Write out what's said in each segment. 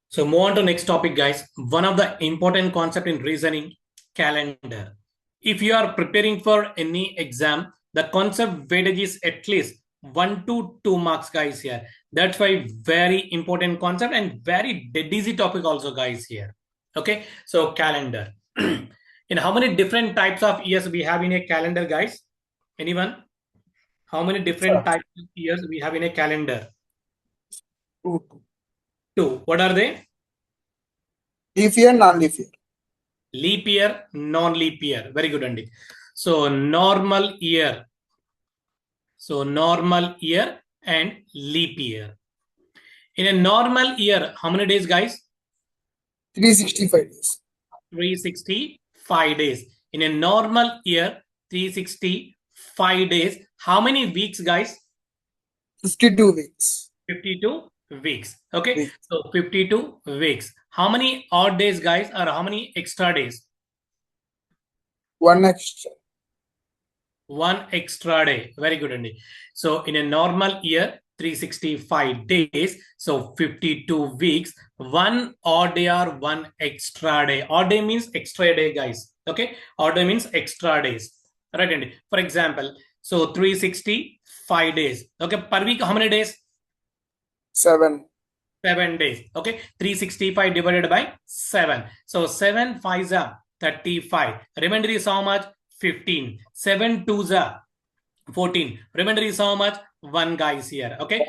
So move on to next topic, guys. One of the important concept in reasoning, calendar. If you are preparing for any exam, the concept weightage is at least 1 to 2 marks, guys, here. That's why very important concept and very dead easy topic also, guys, here. Okay, so calendar. In how many different types of years we have in a calendar, guys? Anyone? How many different types of years we have in a calendar? Two. What are they? Leap year, non-leap year. Leap year, non-leap year. Very good, Andy. So normal year. So normal year and leap year. In a normal year, how many days, guys? 365 days. 365 days. In a normal year, 365 days. How many weeks, guys? 52 weeks. 52 weeks. Okay. Week. So 52 weeks. How many odd days, guys, or how many extra days? One extra. One extra day. Very good, Andy. So in a normal year, 365 days. So 52 weeks. One odd day or one extra day. Odd day means extra day, guys. Okay. Odd day means extra days. Right, Andy. For example, so 365 days. Okay. Per week, how many days? 7. 7 days. Okay. 365 divided by 7. So 7 5s are 35. Remainder is how much? 15. 7 2s are 14. Remainder is how much? 1, guys, here. Okay.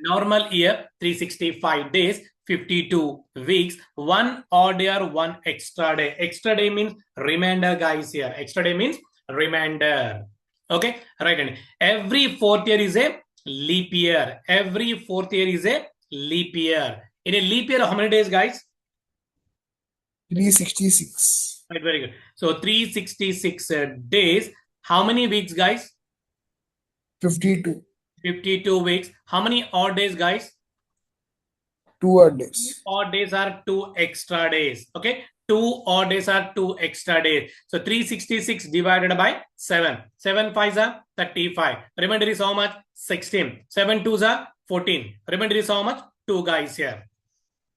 Normal year, 365 days, 52 weeks, one odd day or one extra day. Extra day means remainder, guys, here. Extra day means remainder. Okay. Right. And every fourth year is a leap year. Every fourth year is a leap year. In a leap year, how many days, guys? 366. Right, very good. So 366 days. How many weeks, guys? 52. 52 weeks. How many odd days, guys? 2 odd days. Odd days are 2 extra days. Okay. 2 odd days are 2 extra days. So 366 divided by 7. 7 5s are 35. Remainder is how much? 16. 7 2s are 14. Remainder is how much? 2, guys, here.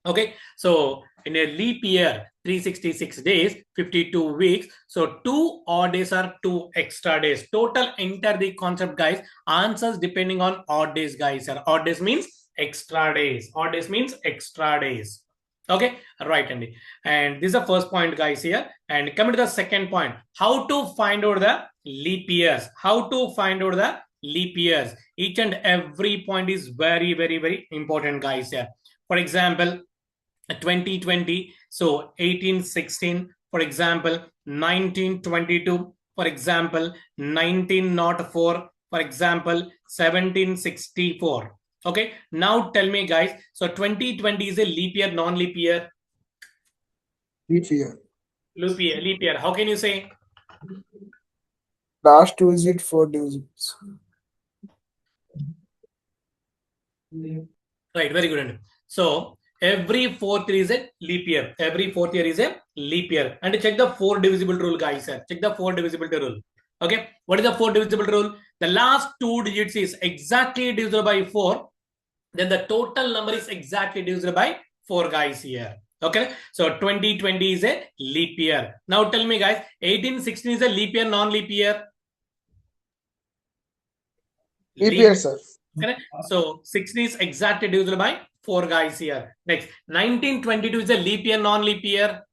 Okay. So in a leap year, 366 days, 52 weeks. So 2 odd days are 2 extra days. Total enter the concept, guys. Answers depending on odd days, guys. And odd days means extra days. Odd days means extra days. Okay, right, Andy. And this is the first point, guys, here. And coming to the second point, how to find out the leap years. How to find out the leap years. Each and every point is very, very, very important, guys, here. For example, 2020, so 1816, for example, 1922, for example, 1904, for example, 1764. Okay, now tell me, guys, so 2020 is a leap year, non-leap year? Leap year. Leap year. How can you say? Last 2 digit, 4 digits. Right, very good. So every fourth year is a leap year. Every fourth year is a leap year. And check the 4 divisible rule, guys. Check the 4 divisibility rule. Okay, what is the 4 divisibility rule? The last 2 digits is exactly divisible by 4. Then the total number is exactly divisible by 4, guys, here. Okay, so 2020 is a leap year. Now tell me, guys, 1816 is a leap year, non-leap year? Leap year, sir. Correct. So 16 is exactly divisible by 4, guys, here. Next, 1922 is a leap year, non-leap year?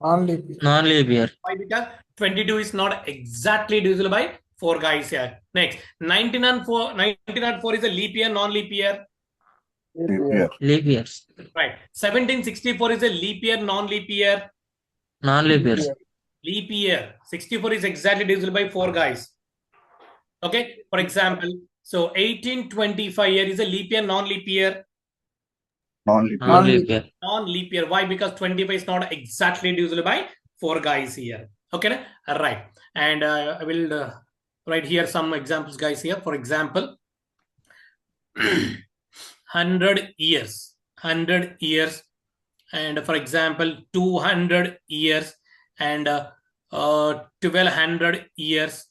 Non-leap year. Non-leap year. Why? Because 22 is not exactly divisible by 4, guys, here. Next, 1904 is a leap year, non-leap year? Leap year. Leap years. Right. 1764 is a leap year, non-leap year? Non-leap years. Leap year. 64 is exactly divisible by 4, guys. Okay. For example, so 1825 year is a leap year, non-leap year? Non-leap year. Non-leap year. Why? Because 25 is not exactly divisible by 4, guys, here. Okay. Right. And I will write here some examples, guys, here. For example, 100 years. 100 years. And for example, 200 years. And 1200 years.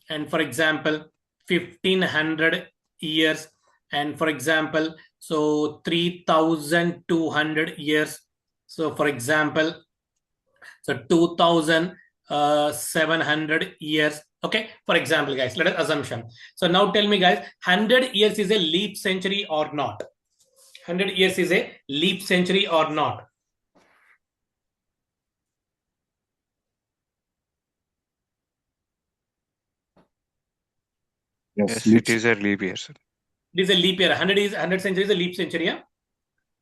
And for example, 1500 years. And for example, so 3,200 years. So for example, so 2,700 years. Okay, for example, guys, let us assumption. So now tell me, guys, 100 years is a leap century or not? 100 years is a leap century or not? Yes, it is a leap year, sir. It is a leap year. 100 century is a leap century. Yeah?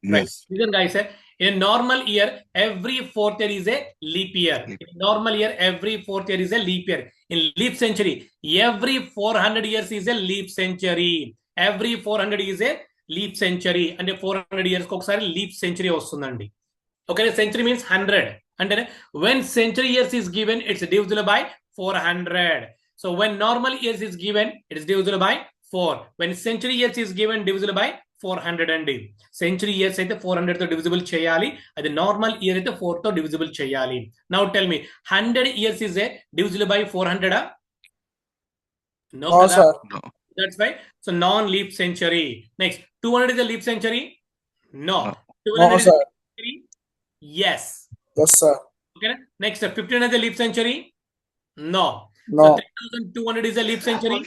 Right. Yes. Listen, guys, in a normal year, every fourth year is a leap year. In a normal year, every fourth year is a leap year. In leap century, every 400 years is a leap century. Every 400 is a leap century. And 400 years ఒకసారి leap century వస్తుందండి. Okay, century means 100. And when century years is given, it's divisible by 400. So when normal years is given, it is divisible by 4. When century years is given, divisible by 400 అండి. Century years అయితే 400 తో divisible చేయాలి. అది normal year అయితే 4 తో divisible చేయాలి. Now tell me 100 years is a divisible by 400? No, sir. No. That's why. So non-leap century. Next, 200 is a leap century? No. No. 200 No, is a sir. leap century? Yes. Yes, sir. Okay. Next, 1500 is a leap century? No. No. So 3200 is a leap century?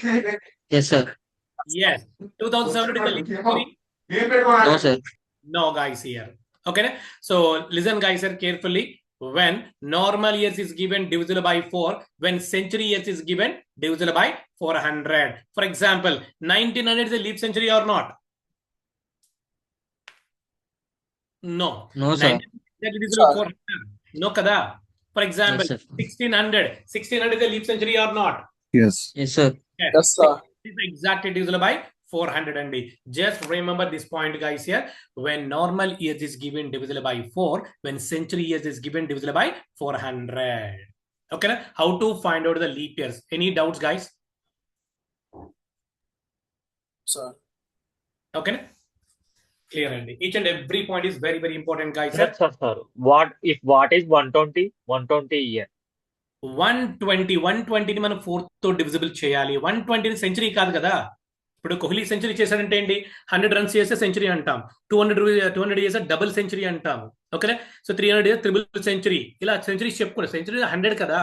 Yes, sir. Yes. 2700 is a leap century? No, sir. No, guys, here. Okay. So listen, guys, here carefully. When normal years is given, divisible by 4. When century years is given, divisible by 400. For example, 1900 is a leap century or not? No. No, sir. 1900 is divisible by 400. No, kada. For example, Yes, sir. 1600. 1600 is a leap century or not? Yes. Yes, sir. Yes, sir. It is exactly divisible by 400 and just remember this point, guys, here. When normal years is given, divisible by 4. When century years is given, divisible by 400. Okay, how to find out the leap years? Any doubts, guys? Sir. Okay, clear and each and every point is very, very important, guys. Sir, sir. What is 120? 120 year. 120 ని మనం 4 తో divisible చేయాలి. 120 century కాదు కదా. ఇప్పుడు Kohli century చేశాడంటే ఏంటి, 100 runs చేస్తే సెంచరీ అంటాం. 200 చేస్తే డబుల్ సెంచరీ అంటాం. ఓకేనా. సో 300 చేస్తే ట్రిపుల్ సెంచరీ. ఇలా సెంచరీస్ చెప్పుకోండి. సెంచరీ 100 కదా.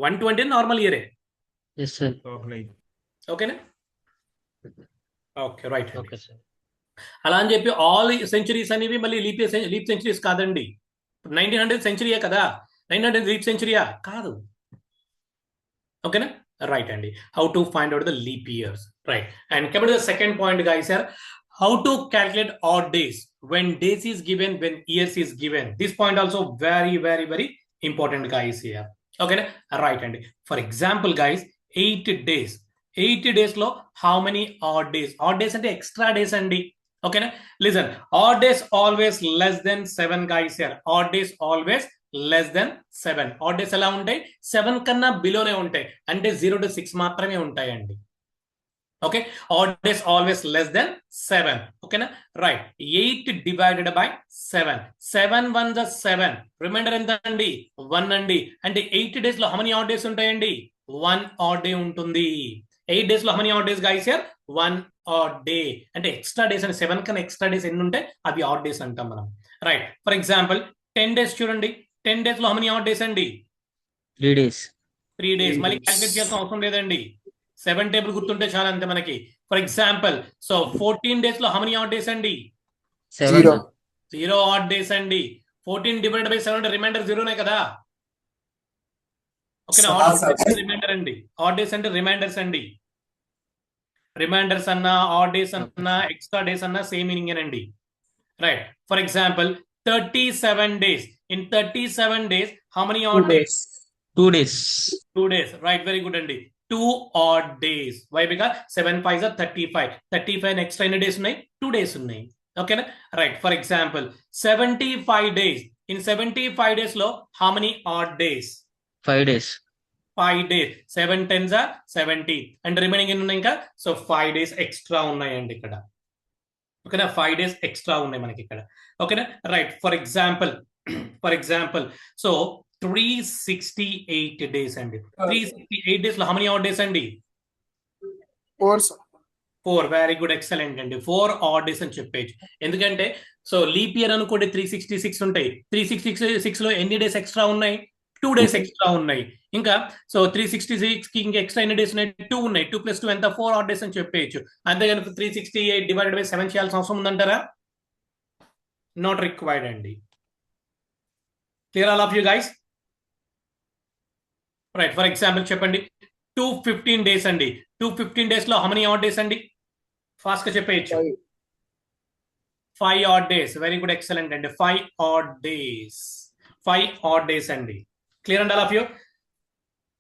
120 నార్మల్ ఇయరే. Yes, sir. ఓకేనా. Okay, right. Okay, sir. అలా అని చెప్పి ఆల్ సెంచరీస్ అనేవి మళ్ళీ లీప్ సెంచరీస్ కాదండి. 1900 సెంచరీయే కదా. 900 లీప్ సెంచరీయా కాదు. ఓకేనా. Right, Andy. How to find out the leap years? Right. And coming to the second point, guys, here, how to calculate odd days when days is given, when years is given. This point also very, very, very important, guys, here. Okay, right, Andy. For example, guys, 8 days. 8 days lo how many odd days? Odd days and extra days, Andy. Okay, listen. Odd days always less than 7, guys, here. Odd days always less than 7. Odd days ఎలా ఉంటాయి? 7 కన్నా బిలోనే ఉంటాయి. అంటే 0 to 6 మాత్రమే ఉంటాయండి. Okay, odd days always less than 7. ఓకేనా. Right. 8 divided by 7. 7 1 7. Reminder ఎంత అండి? 1 అండి. అంటే 8 డేస్ లో హౌ మెనీ ఆడ్ డేస్ ఉంటాయండి? 1 ఆడ్ డే ఉంటుంది. 8 డేస్ లో how many odd days, guys, here? 1 add day. అంటే ఎక్స్ట్రా డేస్ అంటే 7 కన్నా ఎక్స్ట్రా డేస్ ఎన్ని ఉంటాయి అవి ఆడ్ డేస్ అంటాం మనం. రైట్. ఫర్ ఎగ్జాంపుల్ 10 డేస్ చూడండి. 10 డేస్ లో హౌ మెనీ ఆడ్ డేస్ అండి? 3 days. 3 డేస్. మళ్ళీ క్యాల్కులేట్ చేయాల్సిన అవసరం లేదండి. 7 టేబుల్ గుర్తుంటే చాలా అంతే మనకి. ఫర్ ఎగ్జాంపుల్, సో 14 డేస్ లో హౌ మెనీ ఆడ్ డేస్ అండి? 7. 0. 0 ఆడ్ డేస్ అండి. 14 డివైడెడ్ బై 7 అంటే రిమైండర్ 0నే కదా. ఓకేనా. ఆడ్ రిమైండర్ అండి. ఆడ్ డేస్ అంటే రిమైండర్స్ అండి. రిమైండర్స్ అన్నా ఆడ్ డేస్ అన్నా ఎక్స్ట్రా డేస్ అన్నా సేమ్ మీనింగ్ అండి. Right. For example 37 days. In 37 days, how many odd days? 2 days. 2 days. Right, very good, Andy. 2 odd days. Why? Because 7 5s are 35. 35 extra in days unnai, 2 days unnai. Okay, na? Right. For example, 75 days. In 75 days lo, how many odd days? 5 days. 5 days. 7 10s are 70. And remaining in inka, so 5 days extra unnai and ikkada. Okay, na? 5 days extra unnai manaki ikkada. Okay, na? Right. For example, so 368 days అండి. 368 days లో how many odd days అండి? 4, sir. 4 very good excellent అండి 4 odd days అని చెప్పేసి ఎందుకంటే so leap year అనుకోండి 366 ఉంటాయి 366 లో ఎన్ని డేస్ ఎక్స్ట్రా ఉన్నాయి 2 డేస్ ఎక్స్ట్రా ఉన్నాయి ఇంకా సో 366 కి ఇంకా ఎక్స్ట్రా ఎన్ని డేస్ ఉన్నాయి 2 ఉన్నాయి 2 + 2 ఎంత 4 ఆడ్ డేస్ అని చెప్పేయచ్చు అంతేగాని 368 డివైడెడ్ బై 7 చేయాల్సిన అవసరం ఉందంటారా నాట్ రిక్వైర్డ్ అండి clear all of you guys right for example చెప్పండి 215 డేస్ అండి 215 డేస్ లో హౌ మెనీ ఆడ్ డేస్ అండి ఫాస్ట్ గా చెప్పేయచ్చు 5 odd days very good excellent అండి 5 ఆడ్ డేస్ అండి clear and all of you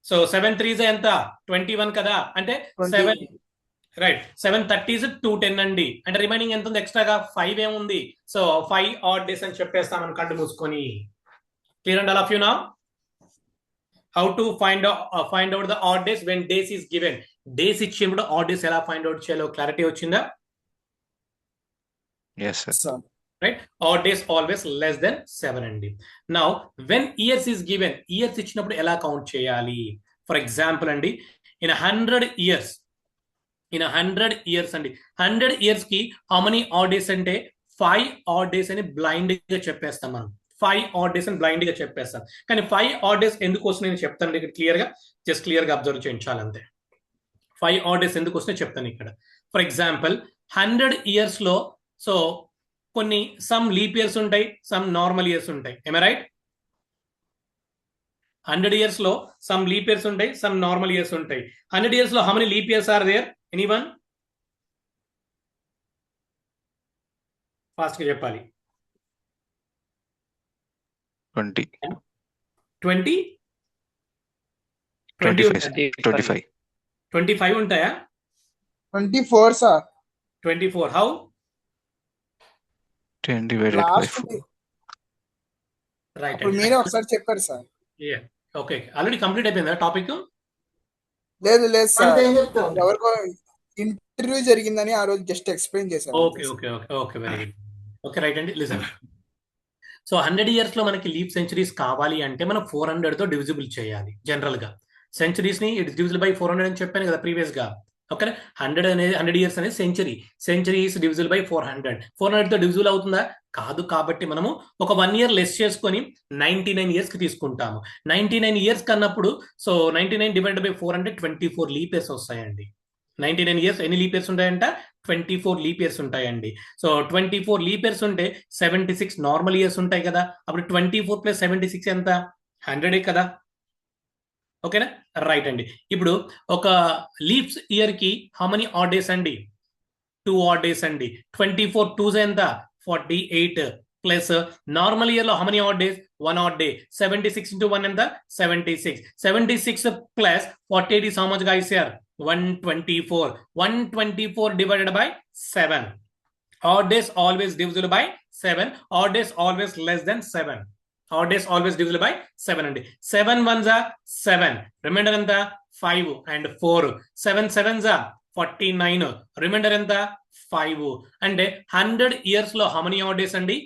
so 7 3s ఎంత 21 కదా అంటే 7 రైట్ 7 30s 210 అండి అంటే రిమైనింగ్ ఎంత ఉంది ఎక్స్ట్రాగా 5 ఏముంది సో 5 ఆడ్ డేస్ అని చెప్పేస్తాం మనం కళ్ళు మూసుకొని clear and all of you now how to find out the odd days when days is given days ఇచ్చినప్పుడు odd days ఎలా ఫైండ్ అవుట్ చేయాలో క్లారిటీ వచ్చిందా Yes, sir. Sir. Right odd days always less than 7 అండి now when years is given years ఇచ్చినప్పుడు ఎలా count చేయాలి for example అండి in 100 years అండి 100 years కి how many odd days అంటే 5 odd days అని బ్లైండ్ గా చెప్పేస్తాం మనం 5 ఆడ్ డేస్ అని బ్లైండ్ గా చెప్పేస్తాను కానీ 5 ఆడ్ డేస్ ఎందుకు వస్తున్నాయి నేను చెప్తాను ఇక్కడ క్లియర్ గా జస్ట్ క్లియర్ గా అబ్జర్వ్ చేయించాలంతే 5 ఆడ్ డేస్ ఎందుకు వస్తున్నాయి చెప్తాను ఇక్కడ ఫర్ ఎగ్జాంపుల్ 100 years లో సో కొన్ని సమ్ లీప్ ఇయర్స్ ఉంటాయి సమ్ నార్మల్ ఇయర్స్ ఉంటాయి ఏమే రైట్ 100 years లో సమ్ లీప్ ఇయర్స్ ఉంటాయి సమ్ నార్మల్ ఇయర్స్ ఉంటాయి 100 years లో how many leap years are there anyone fast గా చెప్పాలి 20, 20 25. 25 ఉంటాయా 24 sir 24 how 10 divided by last 4. Right అప్పుడు మీరే ఒకసారి చెప్పారు సార్ ఓకే ఆల్రెడీ కంప్లీట్ అయిపోయిందా టాపిక్ లేదు సార్ ఎవరికో ఇంటర్వ్యూ జరిగిందని ఆ రోజు జస్ట్ ఎక్స్ప్లెయిన్ చేశారు okay very good okay right అండి లిసన్ సో 100 years లో మనకి లీప్ సెంచరీస్ కావాలి అంటే మనం 400 తో డివిజిబుల్ చేయాలి జనరల్ గా సెంచరీస్ ని ఇట్స్ డివిజిబుల్ బై 400 అని చెప్పాను కదా ప్రీవియస్ గా ఓకే 100 years అనేది సెంచరీ ఈస్ డివిజిబుల్ బై 400 తో డివిజిబుల్ అవుతుందా కాదు కాబట్టి మనము ఒక 1 year లెస్ చేసుకొని 99 years కి తీసుకుంటాము 99 years కన్నప్పుడు సో 99 డివైడెడ్ బై 4 అంటే 24 లీప్ ఇయర్స్ వస్తాయండి 99 years ఎన్ని లీప్ ఇయర్స్ ఉంటాయంట 24 లీప్ ఇయర్స్ ఉంటాయండి సో 24 లీప్ ఇయర్స్ ఉంటే 76 నార్మల్ ఇయర్స్ ఉంటాయి కదా అప్పుడు 24 + 76 ఎంత 100 కదా ఓకేనా రైట్ అండి ఇప్పుడు ఒక లీప్స్ ఇయర్ కి హౌ మెనీ ఆడ్ డేస్ అండి 2 ఆడ్ డేస్ అండి 24 2s ఎంత 48 ప్లస్ నార్మల్ ఇయర్ లో how many odd days 1 add day 76 × 1 ఎంత 76 plus 48 is how much guys here 124 divided by 7 odd days always divisible by 7 odd days always less than 7 odd days always divisible by 7 అండి 7 1s are 7 remainder ఎంత 5 and 4 7 7s are 49 remainder ఎంత 5 అంటే 100 years లో how many odd days అండి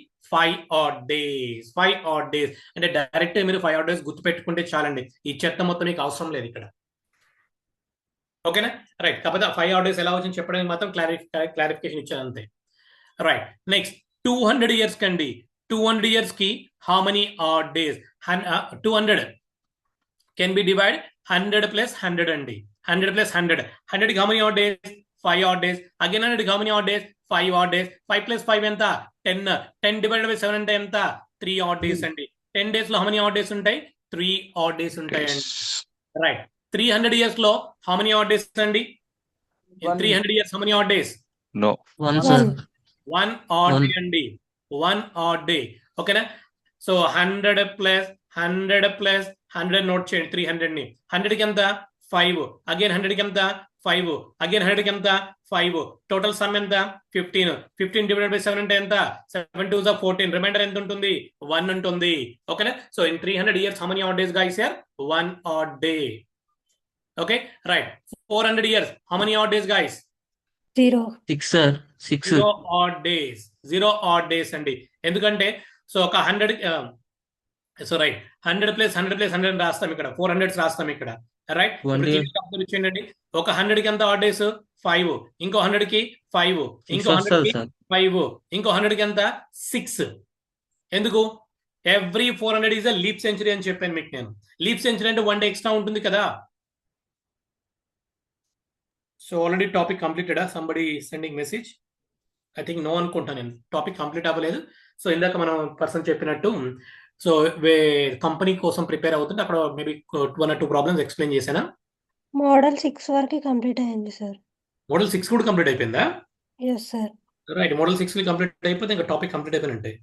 5 odd days అంటే direct మీరు 5 odd days గుర్తు పెట్టుకుంటే చాలండి ఈ చెత్త మొత్తం మీకు అవసరం లేదు ఇక్కడ ఓకేనా రైట్ కాకపోతే 5 ఆడ్ డేస్ ఎలా వచ్చింది చెప్పడానికి మాత్రం క్లారిఫికేషన్ ఇచ్చాను అంతే రైట్ నెక్స్ట్ 200 years కండి 200 years కి how many odd days 200 can be divide 100 + 100 అండి 100 + 100 కి how many odd days 5 odd days again 100 కి how many odd days 5 odd days 5 + 5 ఎంత 10 డివైడెడ్ బై 7 అంటే ఎంత 3 ఆడ్ డేస్ అండి 10 days లో హౌ మెనీ ఆడ్ డేస్ ఉంటాయి 3 ఆడ్ డేస్ ఉంటాయండి రైట్ 300 years లో how many odd days అండి in 300 years how many odd days No. 1 sir. 1 odd day అండి 1 odd day ఓకేనా సో 100 + 100 నోట్ చేయండి 300 ని 100 కి ఎంత 5 అగైన్ 100 కి ఎంత 5 అగైన్ 100 కి ఎంత 5 టోటల్ సమ్ ఎంత 15 డివైడెడ్ బై 7 అంటే ఎంత 7 2s are 14 రిమైండర్ ఎంత ఉంటుంది 1 ఉంటుంది ఓకేనా so in 300 years how many odd days guys here 1 odd day okay right 400 years how many odd days guys 0 6 sir. 6 0 odd days అండి ఎందుకంటే సో ఒక 100 సో రైట్ 100 + 100 రాస్తాం ఇక్కడ 400s రాస్తాం ఇక్కడ రైట్ One day. చేయండి ఒక 100 కి ఎంత ఆడ్ డేస్ 5, ఇంకో 100 కి 5, ఇంకో 100 వస్తుంది కి సార్ 5, ఇంకో 100 కి ఎంత 6. ఎందుకు? Every 400 is a leap century అని చెప్పాను మీకు నేను. లీప్ సెంచరీ అంటే 1 డే ఎక్స్ట్రా ఉంటుంది కదా. So already topic completed. Somebody sending message. I think no అనుకుంటా నేను. టాపిక్ కంప్లీట్ అవ్వలేదు. సో ఇందాక మనం పర్సన్ చెప్పినట్టు సో కంపెనీ కోసం ప్రిపేర్ అవుతుంటే అక్కడ మేబీ 1 or 2 ప్రాబ్లమ్స్ ఎక్స్ప్లెయిన్ చేశానా. మోడల్ 6 వరకు కంప్లీట్ అయింది సార్. మోడల్ 6 కూడా కంప్లీట్ అయిపోయిందా? Yes sir. Right. Model 6 complete అయిపోతే ఇంకా టాపిక్ కంప్లీట్ అయిపోయినట్టే.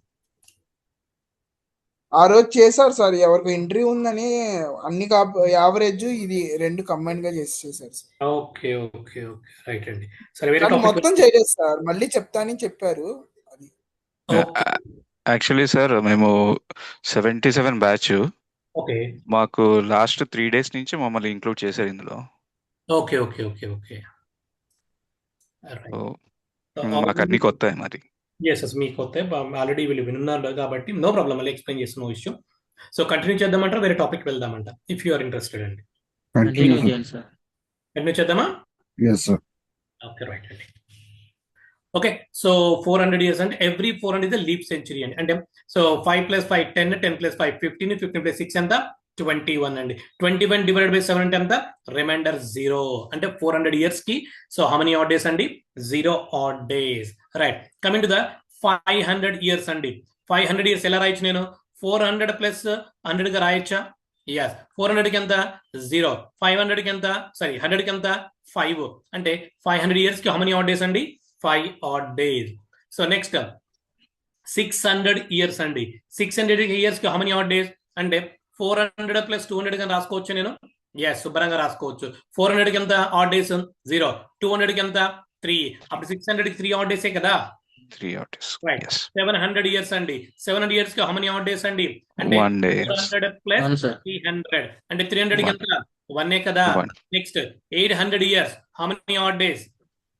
ఆ రోజు చేశారు సార్, ఎవరికి ఇంటర్వ్యూ ఉందని అన్ని యావరేజ్ ఇది 2 కంబైన్ గా చేశారు sir. Okay okay okay right అండి. సరే వేరే కానీ టాపిక్ మొత్తం చేయలేదు సార్, మళ్ళీ చెప్తానని చెప్పారు. అది యాక్చువల్లీ సార్ మేము 77 బ్యాచ్, ఓకే మాకు లాస్ట్ 3 days నుంచి మమ్మల్ని ఇంక్లూడ్ చేశారు ఇందులో. Okay okay okay okay So, మాకు అన్ని కొత్త మరి. ఎస్ మీకు కొత్త ఆల్రెడీ వీళ్ళు వినున్నారు కాబట్టి నో ప్రాబ్లం. మళ్ళీ ఎక్స్ప్లెయిన్ చేస్తున్న ఇష్యూ. సో కంటిన్యూ చేద్దామంటారా వేరే టాపిక్ వెళ్దామంట? ఇఫ్ యూ ఆర్ ఇంట్రెస్టెడ్ అండి కంటిన్యూ చేయండి సార్. కంటిన్యూ చేద్దామా? Yes, sir. ఓకే రైట్ అండి. ఓకే సో 400 years అంటే every 400 is a leap century అండి. అంటే సో 5 + 5 10, 10 + 5 15, 15 + 6 ఎంత 21 అండి. 21 divided by 7 అంటే ఎంత? రిమైండర్ 0. అంటే 400 years కి so how many odd days అండి? 0 odd days. Right. Coming to the 500 years అండి. 500 years ఎలా రాయొచ్చు నేను? 400 + 100 గా రాయొచ్చా? ఎస్. 400 కి ఎంత? 0. 500 కి ఎంత? సారీ 100 కి ఎంత? 5. అంటే 500 years కి హౌ మెనీ ఆడ్ డేస్ అండి? 5 odd days. So next 600 years అండి. 600 years కి హౌ మెనీ ఆడ్ డేస్? అంటే 400 + 200 గా రాసుకోవచ్చు నేను. ఎస్ శుభ్రంగా రాసుకోవచ్చు. 400 కి ఎంత ఆడ్ డేస్? 0. 200 కి ఎంత? 3. అప్పుడు 600 కి 3 ఆడ్ డేసే కదా. 3 odd days. Right. Yes. 700 years అండి. 700 years కి హౌ మెనీ ఆడ్ డేస్ అండి? అంటే 1 day. 400 One, + sir. 300 అంటే 300 కి ఎంత? 1 కదా. 1. Next 800 years how many odd days?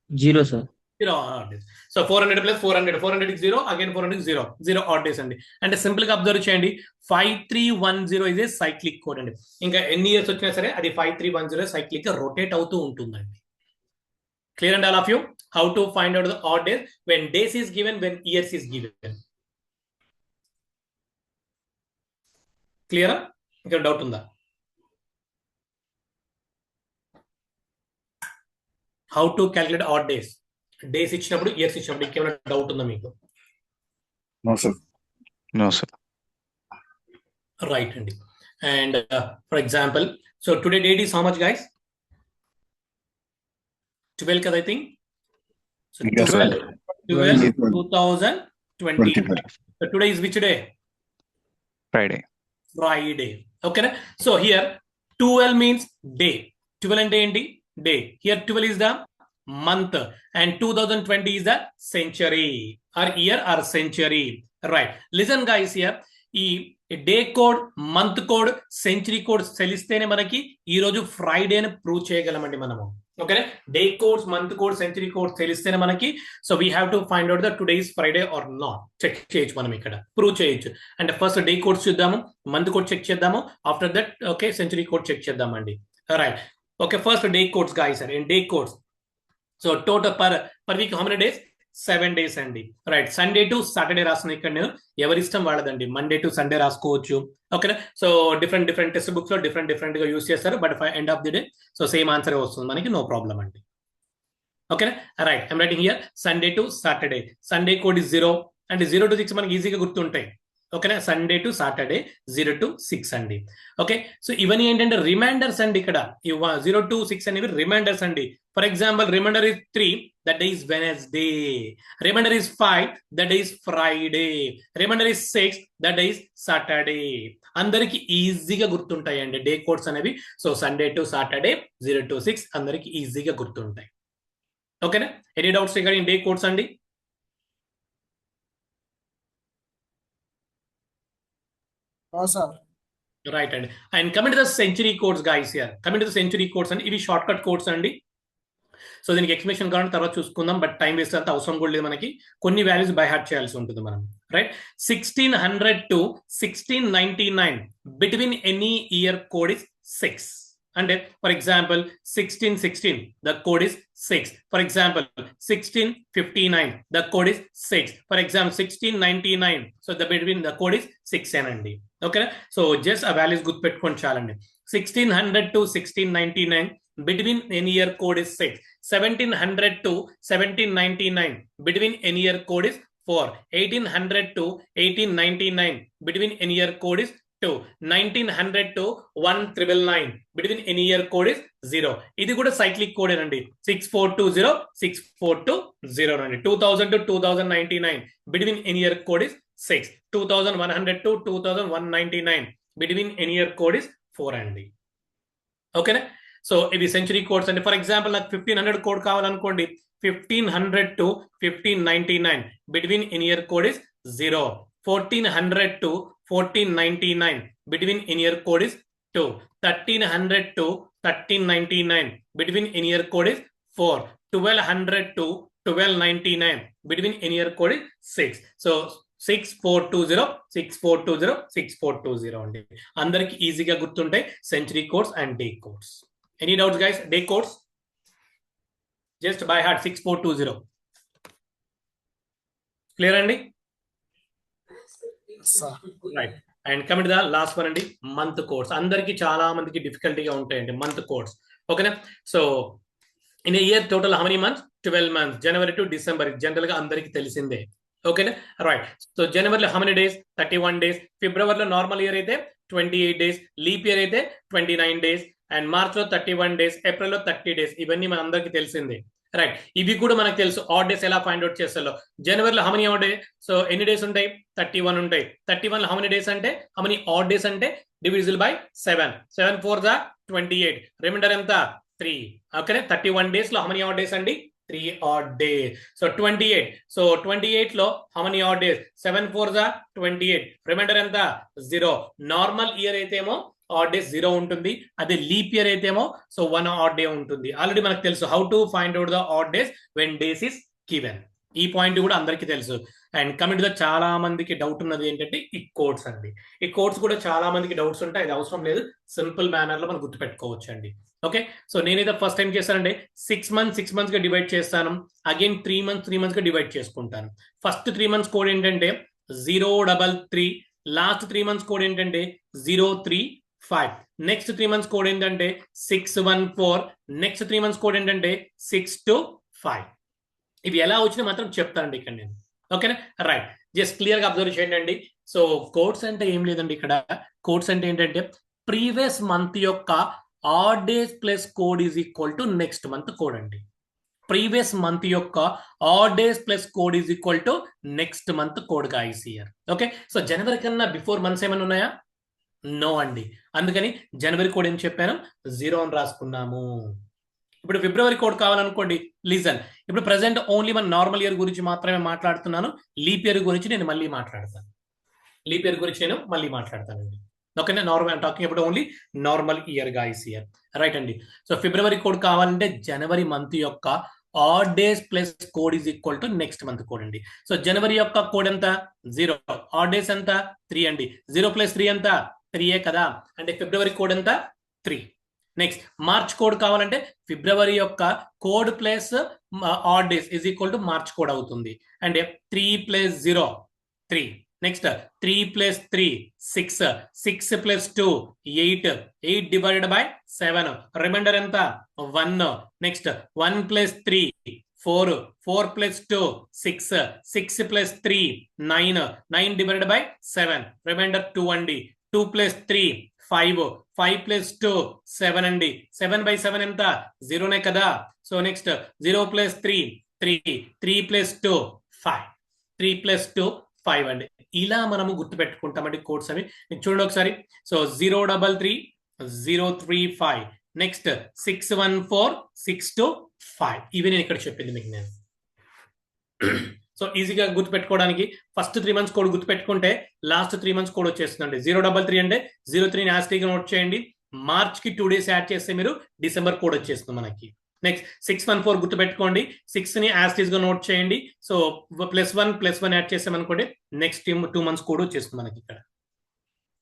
0 sir. 0 odd days. So 400 + 400, 400 కి 0, again 400 కి 0, 0 odd days అండి. అంటే సింపుల్ గా అబ్జర్వ్ చేయండి. 5310 ఇస్ ఏ సైక్లిక్ కోడ్ అండి. ఇంకా ఎన్ని ఇయర్స్ వచ్చినా సరే అది 5310 సైక్లిక్ గా రొటేట్ అవుతూ ఉంటుందండి. Clear and all of you how to find out the odd days when days is given, when years is given. క్లియరా? ఇక్కడ డౌట్ ఉందా? How to calculate odd days? Days ఇచ్చినప్పుడు, ఇయర్స్ ఇచ్చినప్పుడు ఇంకేమైనా డౌట్ ఉందా మీకు? No, sir. No, sir. Right అండి. And for example so today date is how much guys? 12 కదా I think. So Yes, sir. 12 2020. So today is which day? Friday. Friday. Okay. So here 12 means day. 12 అంటే ఏంటి? Day. Here 12 is the month and 2020 is the century or year or century. Right. Listen guys here. ఈ day code, month code, century code తెలిస్తేనే మనకి ఈ రోజు Friday అని prove చేయగలమండి మనము. ఓకేనా? Day codes, month code, century code తెలిస్తేనే మనకి so we have to find out the today is Friday or not. Check చేయొచ్చు మనం ఇక్కడ, ప్రూవ్ చేయొచ్చు. అంటే ఫస్ట్ డే కోడ్స్ చూద్దాము, మంత్ కోడ్ చెక్ చేద్దాము, after that okay century code check చేద్దామండి. Right. Okay first day codes guys sir. Day codes so total per week how many days? 7 days అండి. Right. Sunday to Saturday రాసిన ఇక్కడ నేను, ఎవరిష్టం వాళ్ళదండి. Monday to Sunday రాసుకోవచ్చు. ఓకేనా? So different text books లో different గా యూస్ చేస్తారు. But end of the day so same answer వస్తుంది మనకి, నో ప్రాబ్లం అండి. ఓకేనా? Right. I'm writing here Sunday to Saturday. Sunday code is 0 అంటే 0 to 6 మనకి ఈజీగా గుర్తుంటాయి. ఓకేనా? సండే టు సాటర్డే 0 to 6 అండి. ఓకే. సో ఇవన్నీ ఏంటంటే రిమైండర్స్ అండి. ఇక్కడ 0 to 6 అనేవి రిమైండర్స్ అండి. For example remainder is 3, that day is Wednesday. Remainder is 5, that day is Friday. Remainder is 6, that day is Saturday. అందరికి ఈజీగా గుర్తుంటాయండి డే కోడ్స్ అనేవి. So Sunday to Saturday 0 to 6 అందరికి ఈజీగా గుర్తుంటాయి. ఓకేనా? Any doubts regarding day codes అండి? Sir right అండి. And coming to the century codes guys here. Coming to the century codes అండి. ఇవి షార్ట్ కట్ కోడ్స్ అండి. సో దీనికి ఎక్స్ప్లెనేషన్ కావాలంటే తర్వాత చూసుకుందాం. బట్ టైం వేస్ట్ అంత అవసరం కూడా లేదు మనకి. కొన్ని వాల్యూస్ బై హార్ట్ చేయాల్సి ఉంటుంది మనం. Right. 1600 to 1699 between any year code is 6. అంటే for example 1616 the code is 6. For example 1659 the code is 6. For example 1699 so the between the code is 6 అనండి. ఓకేనా? సో జస్ట్ ఆ వాల్యూస్ గుర్తుపెట్టుకొని చాలండి. 1600 to 1699 between any year code is 6. 1700 to 1799 between any year code is 4. 1800 to 1899 between any year code is 2. 1900 to 1999 between any year code is 0. ఇది కూడా cyclic code అండి. 6420 6420 అండి. 2000 to 2099 between any year code is 6. 2100 to 2199 between any year code is 4 అండి. ఓకేనా? So ఇవి century codes అండి. For example నాకు 1500 code కావాలనుకోండి. 1500 to 1599 between any year code is 0. 1400 to 1499 between any year code is 2. 1300 to 1399 between any year code is 4. 1200 to 1299 between any year code is 6. So 6420 6420 6420 అండి. అందరికి ఈజీగా గుర్తుంటాయి century codes and day codes. Any doubts guys? Day codes just by heart 6420. Clear అండి? Right. And coming to the last one అండి, month codes. అందరికి చాలా మందికి డిఫికల్టీగా ఉంటాయండి మంత్ కోడ్స్. ఓకేనా? So in a year total how many months? 12 months. January to December general గా అందరికి తెలిసిందే. ఓకేనా? రైట్. సో జనవరిలో హౌ మెనీ డేస్? 31 డేస్. ఫిబ్రవరిలో నార్మల్ ఇయర్ అయితే 28 డేస్. లీప్ ఇయర్ అయితే 29 డేస్. అండ్ మార్చ్ లో 31 డేస్. ఏప్రిల్ లో 30 డేస్. ఇవన్నీ మన అందరికి తెలిసిందే. రైట్. ఇవి కూడా మనకు తెలుసు. ఆడ్ డేస్ ఎలా ఫైండ్ అవుట్ చేస్తారో. జనవరిలో how many add day? So ఎన్ని డేస్ ఉంటాయి? 31 ఉంటాయి. 31 లో హౌ మెనీ డేస్ అంటే హౌ మెనీ ఆడ్ డేస్ అంటే డివిజిబుల్ బై 7. 7 4 28. రిమైండర్ ఎంత? 3. ఓకేనా? 31 డేస్ లో హౌ మెనీ ఆడ్ డేస్ అండి? 3 odd days. So 28. So 28 లో how many odd days? 7 4 28. Reminder ఎంత? 0. నార్మల్ ఇయర్ అయితే ఏమో ఆడ్ డేస్ 0 ఉంటుంది. అదే లీప్ ఇయర్ అయితే ఏమో సో 1 ఆడ్ డే ఉంటుంది. ఆల్రెడీ మనకు తెలుసు how to find out the odd days when days is given. ఈ పాయింట్ కూడా అందరికీ తెలుసు. అండ్ కమింగ్ టు ద చాలా మందికి డౌట్ ఉన్నది ఏంటంటే ఈ కోడ్స్ అండి. ఈ కోడ్స్ కూడా చాలా మందికి డౌట్స్ ఉంటాయి. అది అవసరం లేదు, సింపుల్ మేనర్ లో మనం గుర్తుపెట్టుకోవచ్చు అండి. ఓకే. సో నేనైతే ఫస్ట్ టైం చేస్తానంటే 6 months గా డివైడ్ చేస్తాను. అగైన్ 3 months గా డివైడ్ చేసుకుంటాను. ఫస్ట్ 3 months కోడ్ ఏంటంటే 033. లాస్ట్ 3 months కోడ్ ఏంటంటే 035. నెక్స్ట్ 3 months కోడ్ ఏంటంటే 614. నెక్స్ట్ 3 months కోడ్ ఏంటంటే 625. ఇవి ఎలా వచ్చినా మాత్రం చెప్తానండి ఇక్కడ నేను. ఓకేనా? రైట్. జస్ట్ క్లియర్ గా అబ్జర్వ్ చేయండి అండి. సో కోడ్స్ అంటే ఏం లేదండి. ఇక్కడ కోడ్స్ అంటే ఏంటంటే ప్రీవియస్ మంత్ యొక్క odd days plus code is equal to next month code అండి. ప్రీవియస్ మంత్ యొక్క odd days plus code is equal to next month code guys here. Okay. So January కన్నా బిఫోర్ మంత్స్ ఏమైనా ఉన్నాయా? No అండి. అందుకని జనవరి code ఏం చెప్పాను? 0 అని రాసుకున్నాము. ఇప్పుడు ఫిబ్రవరి కోడ్ కావాలనుకోండి. లిజన్, ఇప్పుడు ప్రెసెంట్ ఓన్లీ మన నార్మల్ ఇయర్ గురించి మాత్రమే మాట్లాడుతున్నాను. లీప్ ఇయర్ గురించి నేను మళ్ళీ మాట్లాడతాను. లీప్ ఇయర్ గురించి నేను మళ్ళీ మాట్లాడతానండి. ఓకేనా? Normal talking about only normal year guys here. Right అండి. సో ఫిబ్రవరి కోడ్ కావాలంటే జనవరి మంత్ యొక్క odd days plus code is equal to next month code అండి. సో జనవరి యొక్క కోడ్ ఎంత? 0. ఆడ్ డేస్ ఎంత? 3 అండి. 0 + 3 ఎంత? 3 కదా. అంటే ఫిబ్రవరి కోడ్ ఎంత? 3. నెక్స్ట్ మార్చ్ కోడ్ కావాలంటే ఫిబ్రవరి యొక్క code plus odd days is equal to March code అవుతుంది. అంటే 3 + 0 3. నెక్స్ట్ 3 + 3 6. 6 + 2 8. 8 divided by 7. రిమైండర్ ఎంత? 1. నెక్స్ట్ 1 + 3 4. 4 + 2 6. 6 + 3 9. 9 divided by 7. రిమైండర్ 2 అండి. 2 + 3 5. 5 + 2 7 అండి. 7 / 7 ఎంత? 0నే కదా. So next 0 + 3 3. 3 + 2 5. 3 + 2 5 అండి. ఇలా మనము గుర్తుపెట్టుకుంటామండి కోడ్స్ అవి. చూడండి ఒకసారి. సో 033 035. నెక్స్ట్ 614 625. ఇవి నేను ఇక్కడ చెప్పింది మీకు నేను. సో ఈజీగా గుర్తుపెట్టుకోవడానికి ఫస్ట్ 3 months కోడ్ గుర్తుపెట్టుకుంటే లాస్ట్ 3 months కోడ్ వచ్చేస్తుందండి. 033 అంటే 03 యాస్టీగా నోట్ చేయండి. మార్చ్ కి 2 days యాడ్ చేస్తే మీరు డిసెంబర్ కోడ్ వచ్చేస్తుంది మనకి. నెక్స్ట్ 614 గుర్తుపెట్టుకోండి. 6 ని యాస్టీస్ గా నోట్ చేయండి. సో +1 +1 యాడ్ చేసామనుకోండి నెక్స్ట్ 2 months కోడ్ వచ్చేస్తుంది మనకి ఇక్కడ.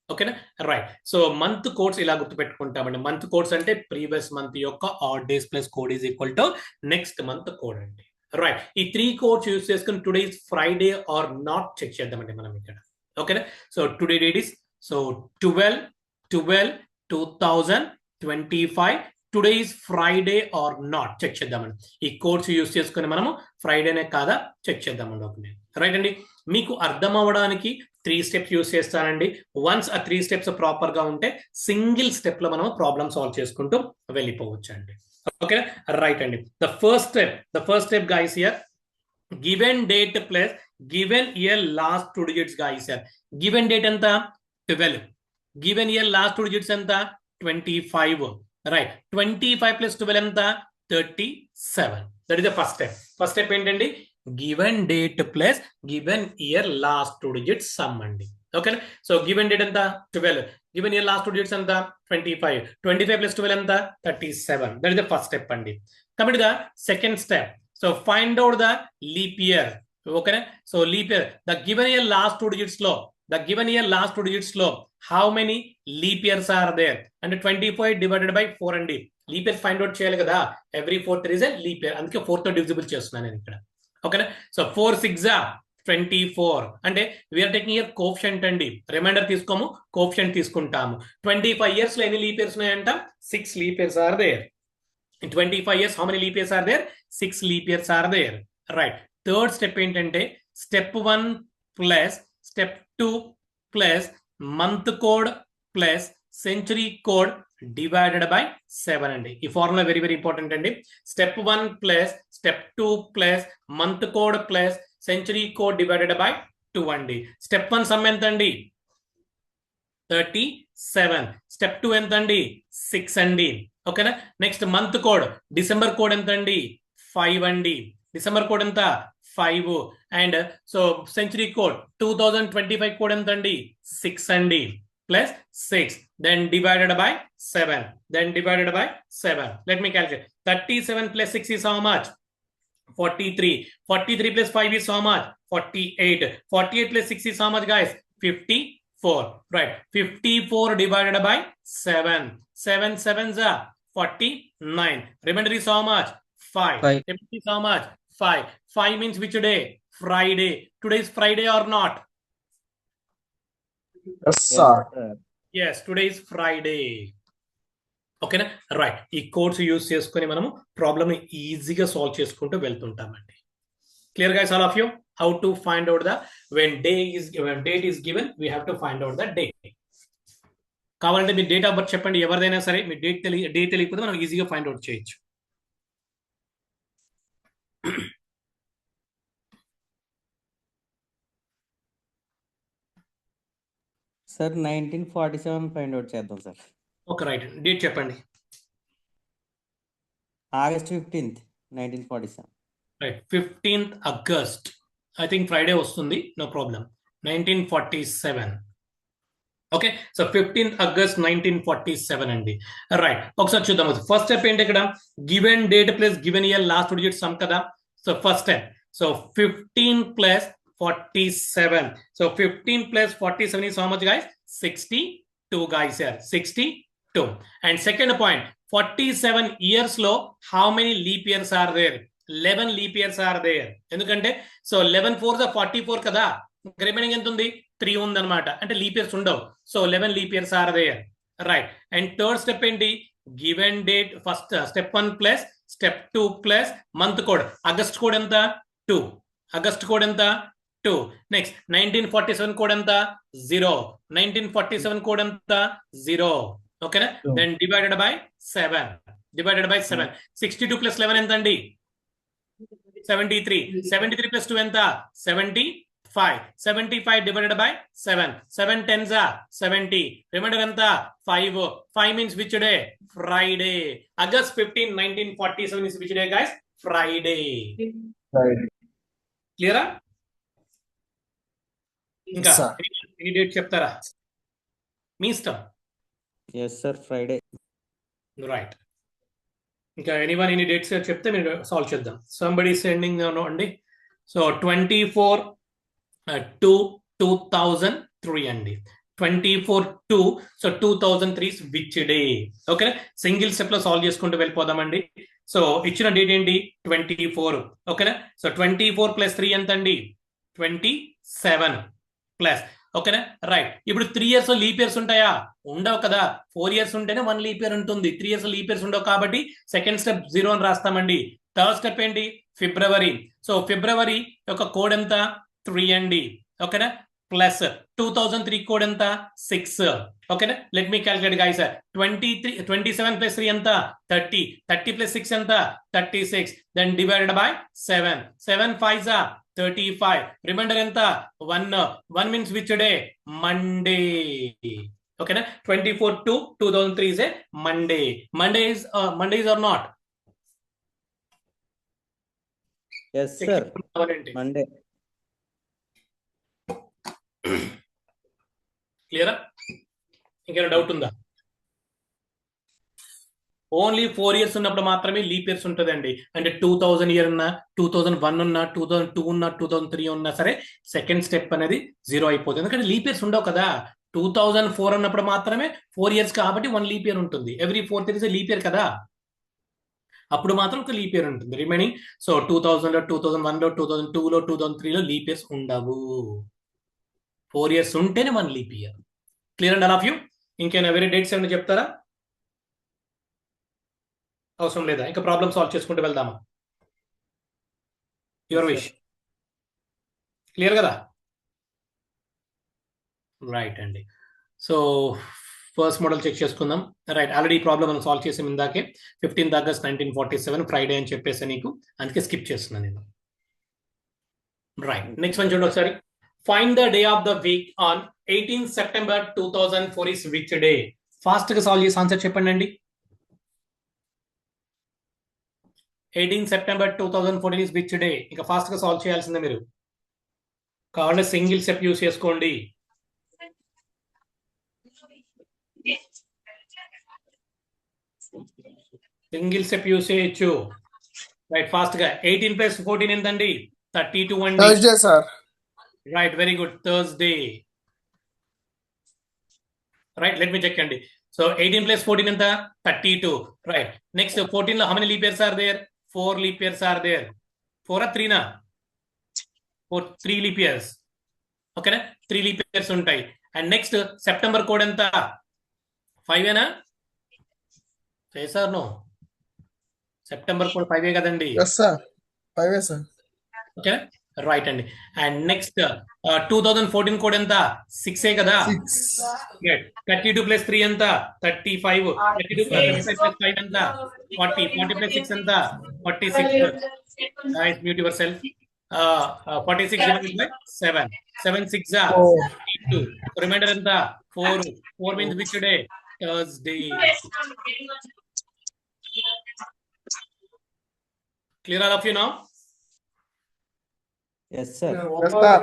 ఓకేనా రైట్ సో మంత్ కోడ్స్ ఇలా గుర్తుపెట్టుకుంటామండి మంత్ కోడ్స్ అంటే ప్రీవియస్ మంత్ యొక్క odd days plus code is equal to next month code అండి రైట్ ఈ 3 కోడ్స్ యూస్ చేసుకుని today is Friday or not check చేద్దామండి మనం ఇక్కడ ఓకేనా so today date is so 12/12/2025 today is Friday or not check చేద్దామండి ఈ కోడ్స్ యూస్ చేసుకుని మనము ఫ్రైడేనే కాదా చెక్ చేద్దామండి ఓకే రైట్ అండి మీకు అర్థం అవ్వడానికి 3 స్టెప్స్ యూస్ చేస్తానండి వన్స్ ఆ 3 స్టెప్స్ ప్రాపర్ గా ఉంటే సింగిల్ స్టెప్ లో మనం ప్రాబ్లమ్ సాల్వ్ చేసుకుంటూ వెళ్ళిపోవచ్చు అండి ఓకే రైట్ అండి the first step guys here given date plus given year last 2 digits guys here given date ఎంత 12 గివెన్ ఇయర్ లాస్ట్ 2 డిజిట్స్ ఎంత 25 రైట్ 25 ప్లస్ 12 ఎంత 37 that is the first step ఏంటండి given date plus given year last 2 digits sum అండి okay so given date ఎంత 12 given year last 2 digits ఎంత 25 plus 12 ఎంత 37 that is the first step అండి coming to the second step so find out the leap year ఓకేనా so leap year the given year last 2 digits లో how many leap years are there అంటే 25 divided by 4 అండి leap year find out చేయాలి కదా every 4th is a leap year అందుకే 4 తో divisible చేస్తున్నాను నేను ఇక్కడ ఓకేనా సో 4 6 24 అంటే వీఆర్ టేకింగ్ ఇయర్ కోఎఫిషియంట్ అండి రిమైండర్ తీసుకోము కోఎఫిషియంట్ తీసుకుంటాము 25 ఇయర్స్ లో ఎన్ని లీప్ ఇయర్స్ ఉన్నాయంట 6 leap years are there in 25 years how many leap years are there 6 leap years are there right third step ఏంటంటే step 1 plus step 2 plus month code plus century code divided by 7 అండి ఈ formula very very important అండి step 1 plus step 2 plus month code plus century code divided by 2 అండి step 1 some ఎంత అండి 37 step 2 ఎంత అండి 6 అండి ఓకేనా next month code December code ఎంత అండి 5 అండి డిసెంబర్ కోడ్ ఎంత 5 and so century code 2025 code ఎంత అండి 6 అండి plus 6 then divided by 7 let me calculate 37 plus 6 is how much 43 plus 5 is how much 48 plus 6 is how much guys 54 right 54 divided by 7 7s are 49 remainder is how much 5 remainder is how much 5 means which day Friday today is Friday or not yes sir yes today is Friday ఓకేనా right ఈ codes use చేసుకొని మనము problem ఈజీగా solve చేసుకుంటూ వెళ్తుంటామండి clear guys all of you how to find out the when date is given we have to find out the date కావాలంటే మీ date of birth చెప్పండి ఎవరిదైనా సరే మీ డేట్ తెలియకపోతే మనం ఈజీగా ఫైండ్ అవుట్ చేయొచ్చు సార్ 1947 ఫైండ్ అవుట్ చేద్దాం సార్ ఓకే రైట్ డేట్ చెప్పండి August 15th 1947 right 15th August I think Friday వస్తుంది no problem 1947 okay so 15th August 1947 అండి రైట్ ఒకసారి చూద్దాం ఫస్ట్ స్టెప్ ఏంటి ఇక్కడ given date plus given year last digit sum కదా so first step so 15 plus 47 so 15 plus 47 is how much guys 62 guys here 62 and second point 47 years లో how many leap years are there 11 leap years are there ఎందుకంటే so 11 4s are 44 కదా remaining ఎంత ఉంది 3 ఉందన్నమాట అంటే leap years ఉండవు so 11 leap years are there right and third step ఏంటి given date first step 1 plus step 2 plus month code August code ఎంత 2 August code ఎంత 2 నెక్స్ట్ 1947 కోడ్ ఎంత 0 1947 కోడ్ ఎంత 0 ఓకేనా దెన్ డివైడెడ్ బై 7 62 ప్లస్ 11 ఎంత అండి 73 plus 2 ఎంత 75 divided by 7 10s are 70 remainder ఎంత 5 means which day Friday August 15 1947 is which day guys Friday clear ఇంకా ఎనీ డేట్ చెప్తారా మీ ఇష్టం yes sir Friday రైట్ ఇంకా ఎనీవన్ ఎనీ డేట్స్ చెప్తే మీరు సాల్వ్ చేద్దాం సంబడి సెండింగ్ అండి సో 24 2003 అండి 24/2. So 2003 which day? Okay, single step లో సాల్వ్ చేసుకుంటూ వెళ్ళిపోదామండి. సో ఇచ్చిన డేట్ ఏంటి? 24. ఓకేనా? సో 24 + 3 ఎంత అండి? 27 ప్లస్. ఓకేనా? రైట్. ఇప్పుడు 3 ఇయర్స్ లీప్ ఇయర్స్ ఉంటాయా? ఉండవు కదా. 4 ఇయర్స్ ఉంటేనే 1 లీప్ ఇయర్ ఉంటుంది. 3 ఇయర్స్ లీప్ ఇయర్స్ ఉండవు కాబట్టి సెకండ్ స్టెప్ 0 అని రాస్తామండి. థర్డ్ స్టెప్ ఏంటి? ఫిబ్రవరి. సో ఫిబ్రవరి యొక్క కోడ్ ఎంత? 3 అండి. ఓకేనా? ప్లస్ 2003 కోడ్ ఎంత? 6. ఓకేనా? Let me calculate guys. 27 + 3 ఎంత? 30. 30 + 6 ఎంత? 36. Then divided by 7. 7 5s are 35. Remainder ఎంత? 1. 1 means which day? Monday. ఓకేనా? 24/2/2003 is a Monday. Mondays or not? Yes, sir. Monday. క్లియరా? ఇంకేమైనా డౌట్ ఉందా? ఓన్లీ 4 ఇయర్స్ ఉన్నప్పుడు మాత్రమే లీప్ ఇయర్స్ ఉంటుందండి. అంటే 2000 ఇయర్ ఉన్నా, 2001 ఉన్నా, 2002 ఉన్నా, 2003 ఉన్నా సరే సెకండ్ స్టెప్ అనేది 0 అయిపోతుంది. ఎందుకంటే లీప్ ఇయర్స్ ఉండవు కదా. 2004 అన్నప్పుడు మాత్రమే 4 ఇయర్స్ కాబట్టి 1 లీప్ ఇయర్ ఉంటుంది. Every 4th year leap year కదా, అప్పుడు మాత్రం ఒక లీప్ ఇయర్ ఉంటుంది. రిమైనింగ్ సో 2000లో, 2001లో, 2002లో, 2003లో లీప్ ఇయర్స్ ఉండవు. 4 ఇయర్స్ ఉంటేనే 1 leap year. Clear and all of you? ఇంకేమైనా వేరే డేట్స్ ఏమైనా చెప్తారా? అవసరం లేదా? ఇంకా ప్రాబ్లమ్ సాల్వ్ చేసుకుంటూ వెళ్దామా? Your wish. క్లియర్ కదా? రైట్ అండి. సో ఫస్ట్ మోడల్ చెక్ చేసుకుందాం. రైట్, ఆల్రెడీ ఈ ప్రాబ్లమ్ మనం సాల్వ్ చేసాం ఇందాకే. 15th August 1947 ఫ్రైడే అని చెప్పేసి నీకు, అందుకే స్కిప్ చేస్తున్నాను నేను. రైట్, నెక్స్ట్ వన్ చూడండి ఒకసారి. Find the day of the week on 18th September 2004 is which day? Fast గా సాల్వ్ చేసి ఆన్సర్ చెప్పండి అండి. 18th September 2014 is which day? ఇంకా ఫాస్ట్ గా సాల్వ్ చేయాల్సిందే మీరు. కావాలంటే సింగిల్ స్టెప్ యూస్ చేసుకోండి. సింగిల్ స్టెప్ యూస్ చేయొచ్చు. రైట్, ఫాస్ట్ గా. 18 + 14 ఎంతండి? 32 అండి. Thursday sir. Right, very good. Thursday. Right, let me check అండి. సో 18 + 14 ఎంత? 32. రైట్, నెక్స్ట్ 14 లో how many leap years are there? 4 leap years are there. 4 or 3 నా? 3 leap years. ఓకేనా? 3 leap years ఉంటాయి. అండ్ నెక్స్ట్ సెప్టెంబర్ కోడ్ ఎంత? 5 ఏనా? చేశారు no? September code 5 కదండి. Yes sir, 5 sir. Okay, right అండి. అండ్ నెక్స్ట్ 2014 కోడ్ ఎంత? 6 కదా. 32 + 3 ఎంత? 35. 32 + 5 ఎంత? 40. 40 + 6 ఎంత? 46. Guys, mute yourself. 46 divided by 7. 7 6 are 2. Remainder ఎంత? 4. 4 means which day? Thursday. Clear all of you now? Yes, sir. Yes, sir.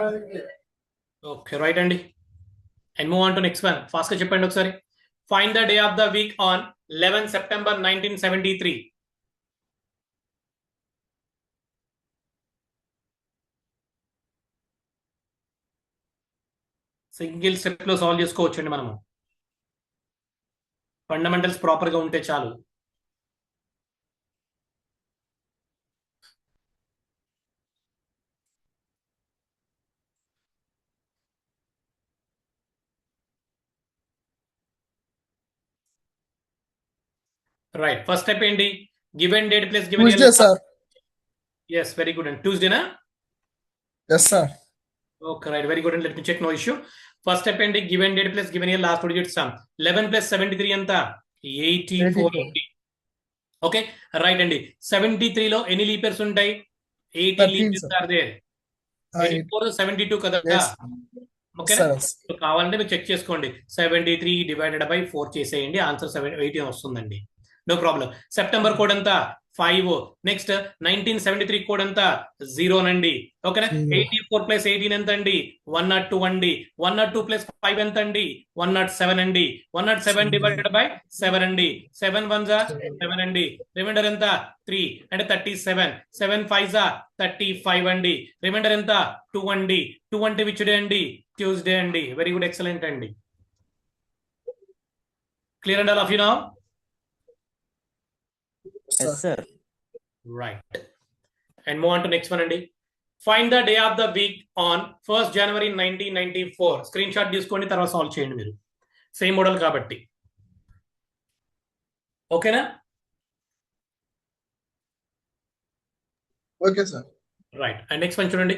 Okay, right అండి. And move on to next one. Fast గా చెప్పండి ఒకసారి. Find the day of the week on 11 September 1973. Single step లో solve చేసుకోవచ్చండి మనము. Fundamentals proper గా ఉంటే చాలు. రైట్, ఫస్ట్ స్టెప్ ఏంటి? Given date plus given Tuesday sir. yes, very good. And Tuesday na? Yes sir. Okay, right, very good. And let me check, no issue. First step ఏంటి? given date plus given year last 2 digits sum. 11 + 73 ఎంత? 84. Okay, right అండి. 73 లో ఎన్ని leap years ఉంటాయి? 80 leap years are there. 84 72 కదా. Okay, కావాలంటే మీరు check చేసుకోండి. 73 డివైడెడ్ బై 4 చేసేయండి, ఆన్సర్ 18 వస్తుందండి. No problem. సెప్టెంబర్ కోడ్ ఎంత? 5. నెక్స్ట్ 1973 కోడ్ ఎంత? 0 నండి. ఓకేనా? 84 + 18 ఎంత అండి? 102 అండి. 102 + 5 ఎంత అండి? 107 అండి. 107 డివైడెడ్ బై 7 అండి. 7 1s are 7 అండి. రిమైండర్ ఎంత? 3 అంటే 37. 7 5s are 35 అండి. రిమైండర్ ఎంత? 2 అండి. 2 అంటే విచ్ డే అండి? ట్యూస్డే అండి. వెరీ గుడ్, ఎక్సలెంట్ అండి. Clear and all of you now? Yes, sir. Right. And move on to next one, Andy. Find the day of the week on 1st January 1994. Screenshot తీసుకోండి తర్వాత solve చేయండి మీరు. Same model కాబట్టి. ఓకేనా? Okay sir. Right. And next one చూడండి.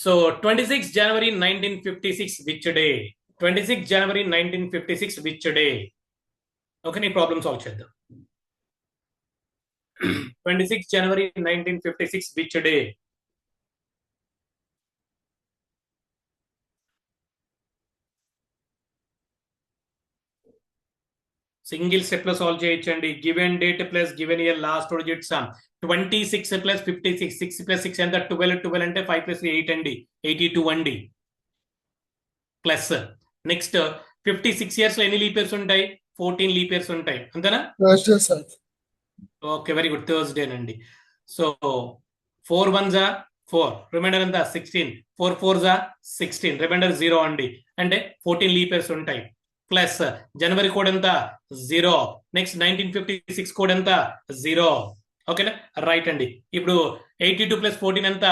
So 26 January 1956 which day? 26 January 1956 which day? Okay, నీ problem solve చేద్దాం. 26 January 1956 which day? Single step లో సాల్వ్ చేయొచ్చండి. Given date plus given year last digit some 26 plus 56 6 plus 6 ఎంత 12 అంటే 5 plus 8 అండి 82 అండి. Plus next 56 years లో ఎన్ని లీప్ ఇయర్స్ ఉంటాయి? 14 లీప్ ఇయర్స్ ఉంటాయి అంతేనా? Sir. Okay, very good. Thursday అండి. సో 4 1s 4, రిమైండర్ ఎంత 16, 4 4s 16, రిమైండర్ 0 అండి. అంటే 14 లీప్ ఇయర్స్ ఉంటాయి. ప్లస్ జనవరి కోడ్ ఎంత 0. నెక్స్ట్ 1956 కోడ్ ఎంత 0. ఓకేనా? రైట్ అండి. ఇప్పుడు 82 ప్లస్ 14 ఎంత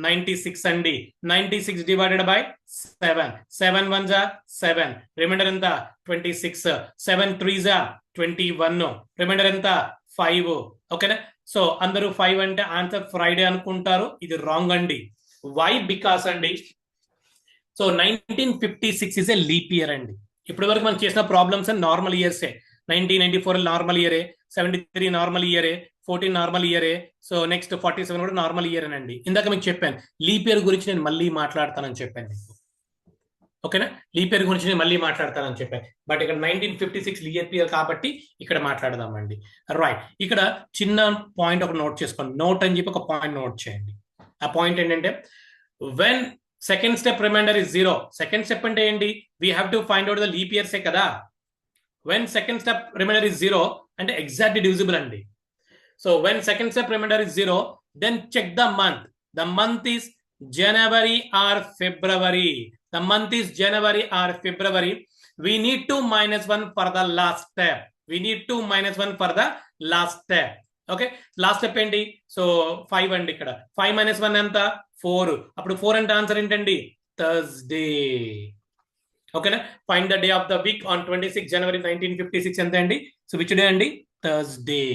96 అండి. 96 డివైడెడ్ బై 7, 7 1s 7, రిమైండర్ ఎంత 26, 7 3s 21, రిమైండర్ ఎంత 5. ఓకేనా? సో అందరూ 5 అంటే ఆన్సర్ ఫ్రైడే అనుకుంటారు. ఇది రాంగ్ అండి. వై? బికాస్ అండి, so 1956 is a leap year అండి. ఇప్పటి వరకు మనం చేసిన ప్రాబ్లమ్స్ నార్మల్ ఇయర్సే. 1994 నార్మల్ ఇయరే, 73 నార్మల్ ఇయరే, 14 నార్మల్ ఇయరే, సో నెక్స్ట్ 47 కూడా నార్మల్ ఇయర్ అండి. ఇందాక మీకు చెప్పాను లీప్ ఇయర్ గురించి నేను మళ్ళీ మాట్లాడతానని చెప్పాను మీకు. ఓకేనా? లీప్ ఇయర్ గురించి నేను మళ్ళీ మాట్లాడతానని చెప్పాను. బట్ ఇక్కడ 1956 లీప్ ఇయర్ కాబట్టి ఇక్కడ మాట్లాడదామండి. రైట్. ఇక్కడ చిన్న పాయింట్ ఒక నోట్ చేసుకోండి. నోట్ అని చెప్పి ఒక పాయింట్ నోట్ చేయండి. ఆ పాయింట్ ఏంటంటే when second step remainder is 0. Second step అంటే ఏంటి? We have to find out the leap ఇయర్సే కదా. When second step remainder is 0 అంటే ఎగ్జాక్ట్ డివిజిబుల్ అండి. So when second step remainder is 0, then check the month. The month is January or February. The month is January or February. We need to minus 1 for the last step. We need to minus 1 for the last step. Okay, last step ఏంటి? So 5 అండి. ఇక్కడ 5 minus 1 ఎంత 4. అప్పుడు 4 అంటే answer ఏంటండి? Thursday. ఓకేనా? Find the day of the week on 26 January 1956 ఎంత అండి? సో విచ్ డే అండి? థర్స్డే.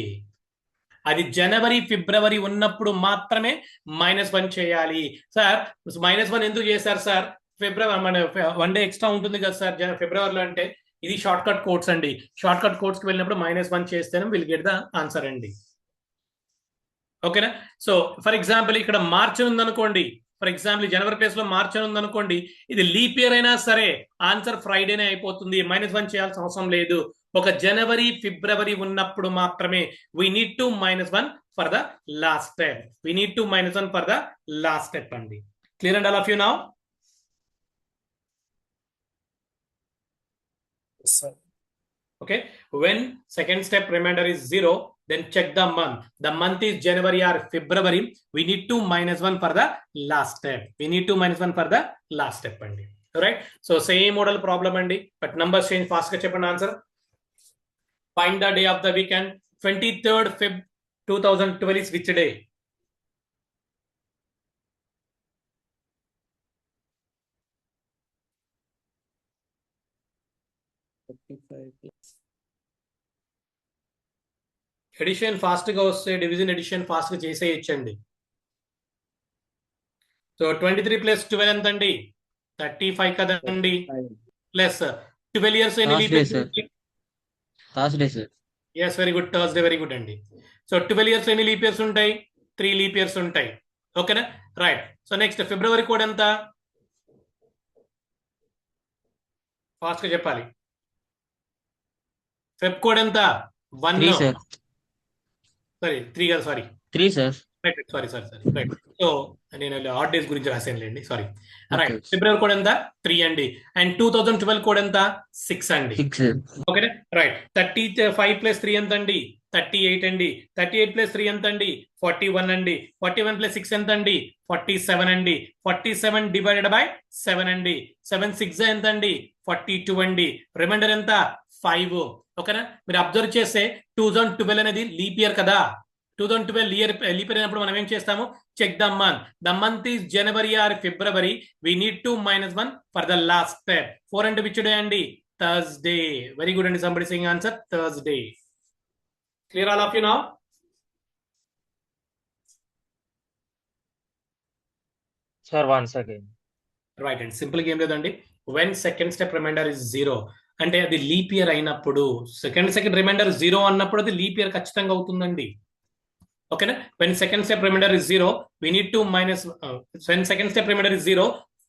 అది జనవరి ఫిబ్రవరి ఉన్నప్పుడు మాత్రమే -1 చేయాలి. సార్ -1 ఎందుకు చేశారు సార్? ఫిబ్రవరి మన 1 డే ఎక్స్ట్రా ఉంటుంది కదా సార్ ఫిబ్రవరిలో అంటే. ఇది షార్ట్ కట్ కోడ్స్ అండి. షార్ట్ కట్ కోడ్స్ కి వెళ్ళినప్పుడు -1 చేస్తేనే విల్ గెట్ ద ఆన్సర్ అండి. ఓకేనా? సో ఫర్ ఎగ్జాంపుల్ ఇక్కడ మార్చ్ ఉందనుకోండి. ఫర్ ఎగ్జాంపుల్ జనవరి ప్లేస్ లో మార్చ్ ఉందనుకోండి. ఇది లీప్ ఇయర్ అయినా సరే ఆన్సర్ ఫ్రైడేనే అయిపోతుంది. -1 చేయాల్సిన అవసరం లేదు. ఒక జనవరి ఫిబ్రవరి ఉన్నప్పుడు మాత్రమే we need to -1 for the last step. We need to -1 for the last step అండి. Clear and all of you now? Yes, sir. Okay. When second step remainder is 0, then check the month. The month is January or February. We need to -1 for the last step. We need to -1 for the last step అండి. Right? So same model problem అండి. But numbers change fast గా చెప్పండి answer. Find the day of the weekend. 23rd Feb 2012 is which day? Addition fast గా వస్తే division edition fast గా చేసేయచ్చండి. So 23 + 12 ఎంత అండి? 35 కదండి. ప్లస్ 12 ఇయర్స్ ఎన్ని leap years? Thursday sir. yes, very good. Thursday, very good అండి. సో 12 ఇయర్స్ ఎన్ని leap years ఉంటాయి? 3 లీప్ ఇయర్స్ ఉంటాయి. ఓకేనా? Right. So next February code ఎంత? ఫాస్ట్ గా చెప్పాలి. ఫెబ్ కోడ్ ఎంత? 1. 3 సార్. సారీ 3 కాదు, sorry 3 sir. Right, sorry right. So నేను ఆడ్ డేస్ గురించి రాశానులేండి, సారీ. రైట్. Okay. ఫిబ్రవరి కోడ్ ఎంత? 3 అండి. అండ్ 2012 కోడ్ ఎంత? 6 అండి. 6 సార్. ఓకేనా? రైట్. 35 + 3 ఎంత అండి? 38 అండి. 38 ప్లస్ 3 ఎంత అండి? 41 అండి. 41 ప్లస్ 6 ఎంత అండి? 47 అండి. 47 డివైడెడ్ బై 7 అండి. 7 6 ఎంత అండి? 42 అండి. రిమైండర్ ఎంత? 5. ఓకేనా? మీరు అబ్జర్వ్ చేస్తే 2012 అనేది లీప్ ఇయర్ కదా. 2012 లీప్ ఇయర్ అయినప్పుడు మనం ఏం చేస్తాము? Check the month. The month is January or February. We need to -1 for the last step. 4 అంటే which day అండి? Thursday. Very good అండి. Somebody saying answer Thursday. Clear all of you now? Sir, once again. Right అండి. Simple గా ఏం లేదండి. When second step remainder is 0 అంటే అది leap year అయినప్పుడు, సెకండ్ రిమైండర్ 0 అన్నప్పుడు అది లీప్ ఇయర్ ఖచ్చితంగా అవుతుందండి. ఓకేనా? When second step remainder is 0 we need to minus when second step remainder is 0,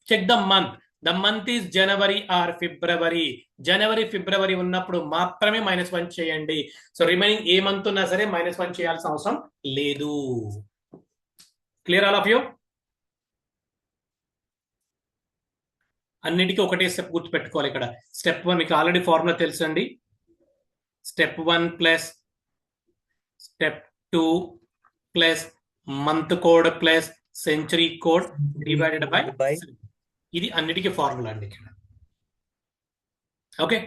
check the month. The month is January or February. జనవరి ఫిబ్రవరి ఉన్నప్పుడు మాత్రమే -1 చేయండి. సో రిమైనింగ్ ఏ month ఉన్నా సరే -1 చేయాల్సిన అవసరం లేదు. Clear all of you? అన్నిటికీ ఒకటే స్టెప్ గుర్తుపెట్టుకోవాలి. ఇక్కడ స్టెప్ 1 మీకు ఆల్రెడీ ఫార్ములా తెలుసు అండి. Step 1 plus step 2 plus month code plus century code divided by ఇది అన్నిటికీ ఫార్ములా అండి ఇక్కడ. Okay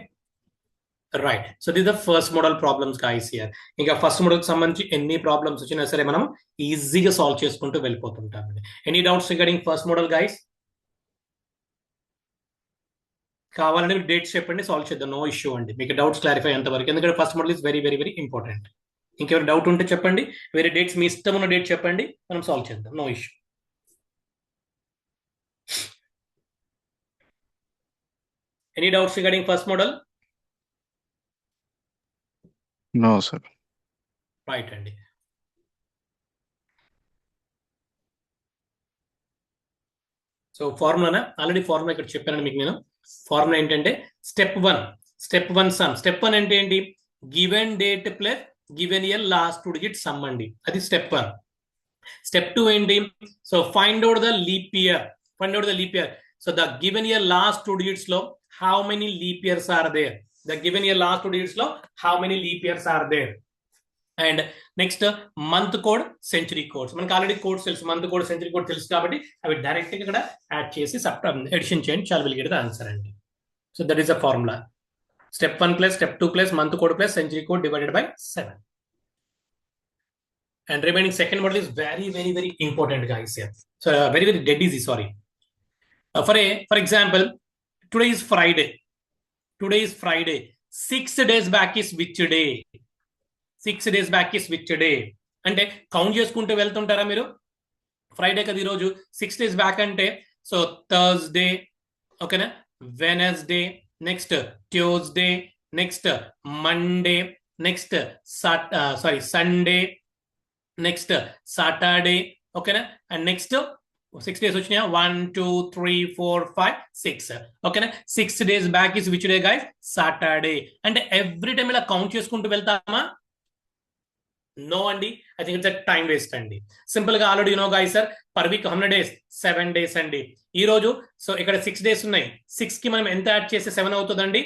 right. So this the first model problems guys here. ఇంకా ఫస్ట్ మోడల్ కి సంబంధించి ఎన్ని ప్రాబ్లమ్స్ వచ్చినా సరే మనం ఈజీగా సాల్వ్ చేసుకుంటూ వెళ్ళిపోతుంటామండి. Any doubts regarding first model guys? కావాలంటే మీరు డేట్స్ చెప్పండి, సాల్వ్ చేద్దాం. నో ఇష్యూ అండి. మీకు డౌట్స్ క్లారిఫై అయ్యేంత వరకు. ఎందుకంటే first model is very very very important. ఇంకెవరు డౌట్ ఉంటే చెప్పండి. వేరే డేట్స్ మీ ఇష్టం ఉన్న డేట్ చెప్పండి, మనం సాల్వ్ చేద్దాం. No issue. Any doubts regarding first model? No sir. Right అండి. సో ఫార్ములానా? ఆల్రెడీ ఫార్ములా ఇక్కడ చెప్పానండి మీకు నేను. ఫార్ములా ఏంటంటే స్టెప్ 1 సమ్. స్టెప్ 1 అంటే ఏంటి? Given date plus given year last 2 digit sum అండి. అది స్టెప్ 1. స్టెప్ 2 ఏంటి? So find out the leap year. So the given year last 2 digits లో how many leap years are there? The given year last 2 digits లో how many leap years are there? And next month code, century codes. మనకి already codes తెలుసు, month code, century code తెలుసు కాబట్టి అవి direct గా ఇక్కడ add చేసి edition చేయండి. చాలా విల్ గెట్ ద ఆన్సర్ అండి. So that is the formula. Step 1 plus step 2 plus month code plus century code divided by 7. And remaining second model is very very very important guys here. So very very dead easy. Sorry. For example today is Friday. 6 days back is which day? 6 days back is which day అంటే count చేసుకుంటూ వెళ్తుంటారా మీరు? Friday కదా ఈరోజు. 6 days back అంటే so Thursday, ఓకేనా, Wednesday, next Tuesday, next Monday, next Sunday, next Saturday, ఓకేనా. And next 6 days వచ్చినాయా? 1 2 3 4 5 6, ఓకేనా. 6 days back is which day guys? Saturday. అంటే ఎవ్రీ టైం ఇలా కౌంట్ చేసుకుంటూ వెళ్తామా? నో అండి. I think it's time waste అండి. సింపుల్ గా already know guys sir per week 100 days 7 days అండి. ఈ రోజు సో ఇక్కడ 6 days ఉన్నాయి. 6 కి మనం ఎంత యాడ్ చేస్తే 7 అవుతుందండి?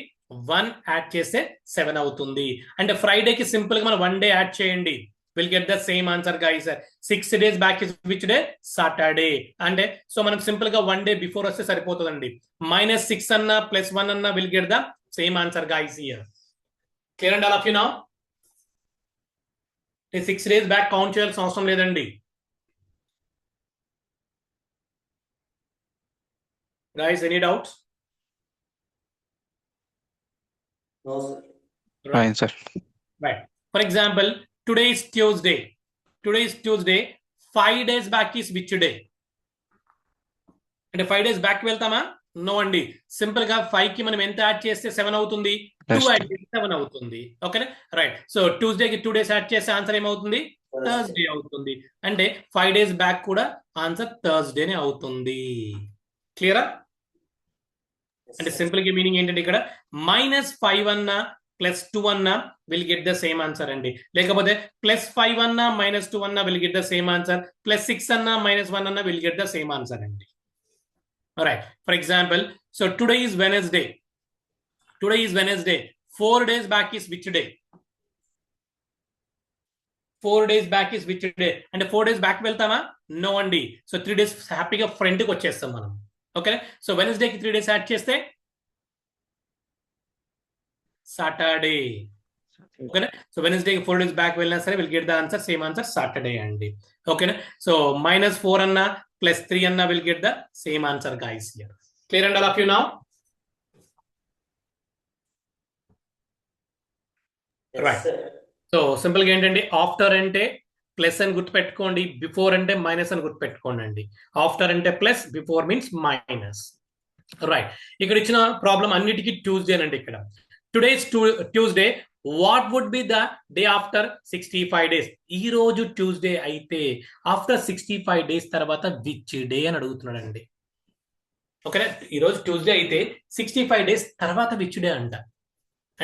1 యాడ్ చేస్తే 7 అవుతుంది. అంటే ఫ్రైడేకి సింపుల్ గా మనం 1 day యాడ్ చేయండి. Will get the same answer guys. 6 days back is which day? Saturday. అంటే సో మనం సింపుల్ గా 1 day బిఫోర్ వస్తే సరిపోతుందండి. -6 అన్నా +1 అన్నా will get the same answer guys here. Clear and all of you now? 6 days back count చేయాల్సిన అవసరం లేదండి. Guys any doubts? Fine sir. Right. For example today is Tuesday. 5 days back is which day? అంటే 5 days back వెళ్తామా? No అండి. Simple గా 5 కి మనం ఎంత యాడ్ చేస్తే 7 అవుతుంది? 2 యాడ్ చేస్తే 7 అవుతుంది. ఓకేనా. రైట్. సో ట్యూస్డే కి 2 days యాడ్ చేస్తే ఆన్సర్ ఏమవుతుంది? థర్స్డే అవుతుంది. అంటే 5 days బ్యాక్ కూడా ఆన్సర్ థర్స్డేనే అవుతుంది. క్లియరా? అంటే సింపుల్ గా మీనింగ్ ఏంటంటే ఇక్కడ -5 అన్నా +2 అన్నా will get the same answer అండి. లేకపోతే +5 అన్నా -2 అన్నా will get the same answer. +6 అన్నా -1 అన్నా will get the same answer అండి. Right. For example so today is Wednesday. 4 days back is which day? 4 days back is which day అంటే 4 days back వెళ్తామా? No అండి. సో 3 days హ్యాపీగా front కి వచ్చేస్తాం మనం. ఓకే, సో వెనస్డేకి 3 days యాడ్ చేస్తే సాటర్డే. ఓకేనా, సో వెనస్డేకి 4 days బ్యాక్ వెళ్ళినా సరే will get the answer, same answer Saturday అండి. ఓకేనా, సో -4 అన్నా +3 అన్నా will get the same answer guys here. Clear and all of you now? Right. So simple గా ఏంటండి, ఆఫ్టర్ అంటే ప్లస్ అని గుర్తుపెట్టుకోండి, బిఫోర్ అంటే మైనస్ అని గుర్తుపెట్టుకోండి అండి. ఆఫ్టర్ అంటే plus, before means minus. Right, ఇక్కడ ఇచ్చిన ప్రాబ్లం అన్నిటికీ ట్యూస్డే అండి. ఇక్కడ today's Tuesday, what would be the day after 65 days? ఈ రోజు ట్యూస్డే అయితే ఆఫ్టర్ 65 days తర్వాత విచ్ డే అని అడుగుతున్నాడు అండి. ఓకేనా, ఈ రోజు ట్యూస్డే అయితే 65 days తర్వాత విచ్ డే అంట.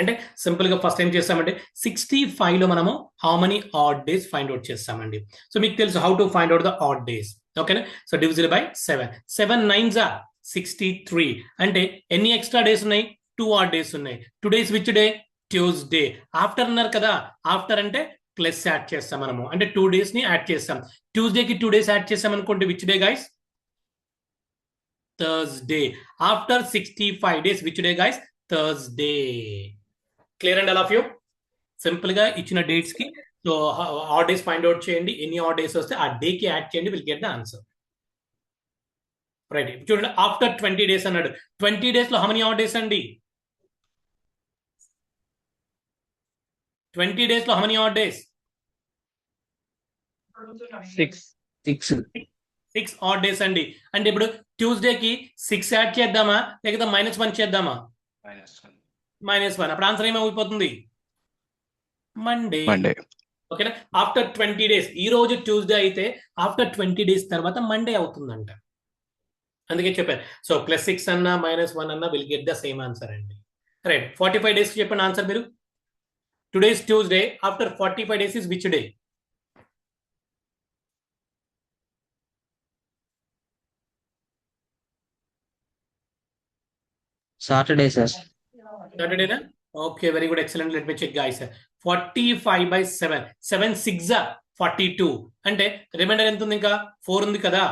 అంటే సింపుల్ గా ఫస్ట్ ఏం చేస్తామంటే 65 లో మనము how many odd days find out చేస్తామండి. సో మీకు తెలుసు how to find out the odd days. ఓకేనా, so divisible by 7. 7 9s are 63. అంటే ఎన్ని ఎక్స్ట్రా డేస్ ఉన్నాయి? 2 ఆడ్ డేస్ ఉన్నాయి. Today's which day? Tuesday. After అన్నారు కదా, ఆఫ్టర్ అంటే ప్లస్ యాడ్ చేస్తాం మనము, అంటే 2 days ని యాడ్ చేస్తాం. ట్యూస్డేకి 2 days యాడ్ చేస్తాం అనుకోండి, which day guys? Thursday. After 65 days which day guys? Thursday. Clear and all of you? Simple గా ఇచ్చిన డేట్స్ కి so odd days find out చేయండి. ఎన్ని ఆడ్ డేస్ వస్తే ఆ డే కి యాడ్ చేయండి, will get the answer. Right, చూడండి ఆఫ్టర్ 20 days అన్నాడు. 20 days లో హౌ మెనీ ఆడ్ డేస్ అండి? 20 days లో how many odd days? 6. 6 odd days అండి. అంటే ఇప్పుడు ట్యూస్డేకి 6 యాడ్ చేద్దామా లేకపోతే -1 చేద్దామా? -1. అప్పుడు ఆన్సర్ ఏమైపోతుంది? మండే. ఓకేనా, ఆఫ్టర్ 20 days. ఈ రోజు ట్యూస్డే అయితే ఆఫ్టర్ 20 days తర్వాత మండే అవుతుందంట. అందుకే చెప్పాను. సో +6 అన్నా -1 అన్నా will get the same answer అండి. రైట్, 45 days కి చెప్పండి ఆన్సర్ మీరు. Today's Tuesday, after 45 days is which day? Saturday sir. సాటర్డేనా? Okay, very good, excellent. Let me check guys. 45/7. 7 6 42. అంటే రిమైండర్ ఎంత ఉంది? ఇంకా 4 ఉంది కదా.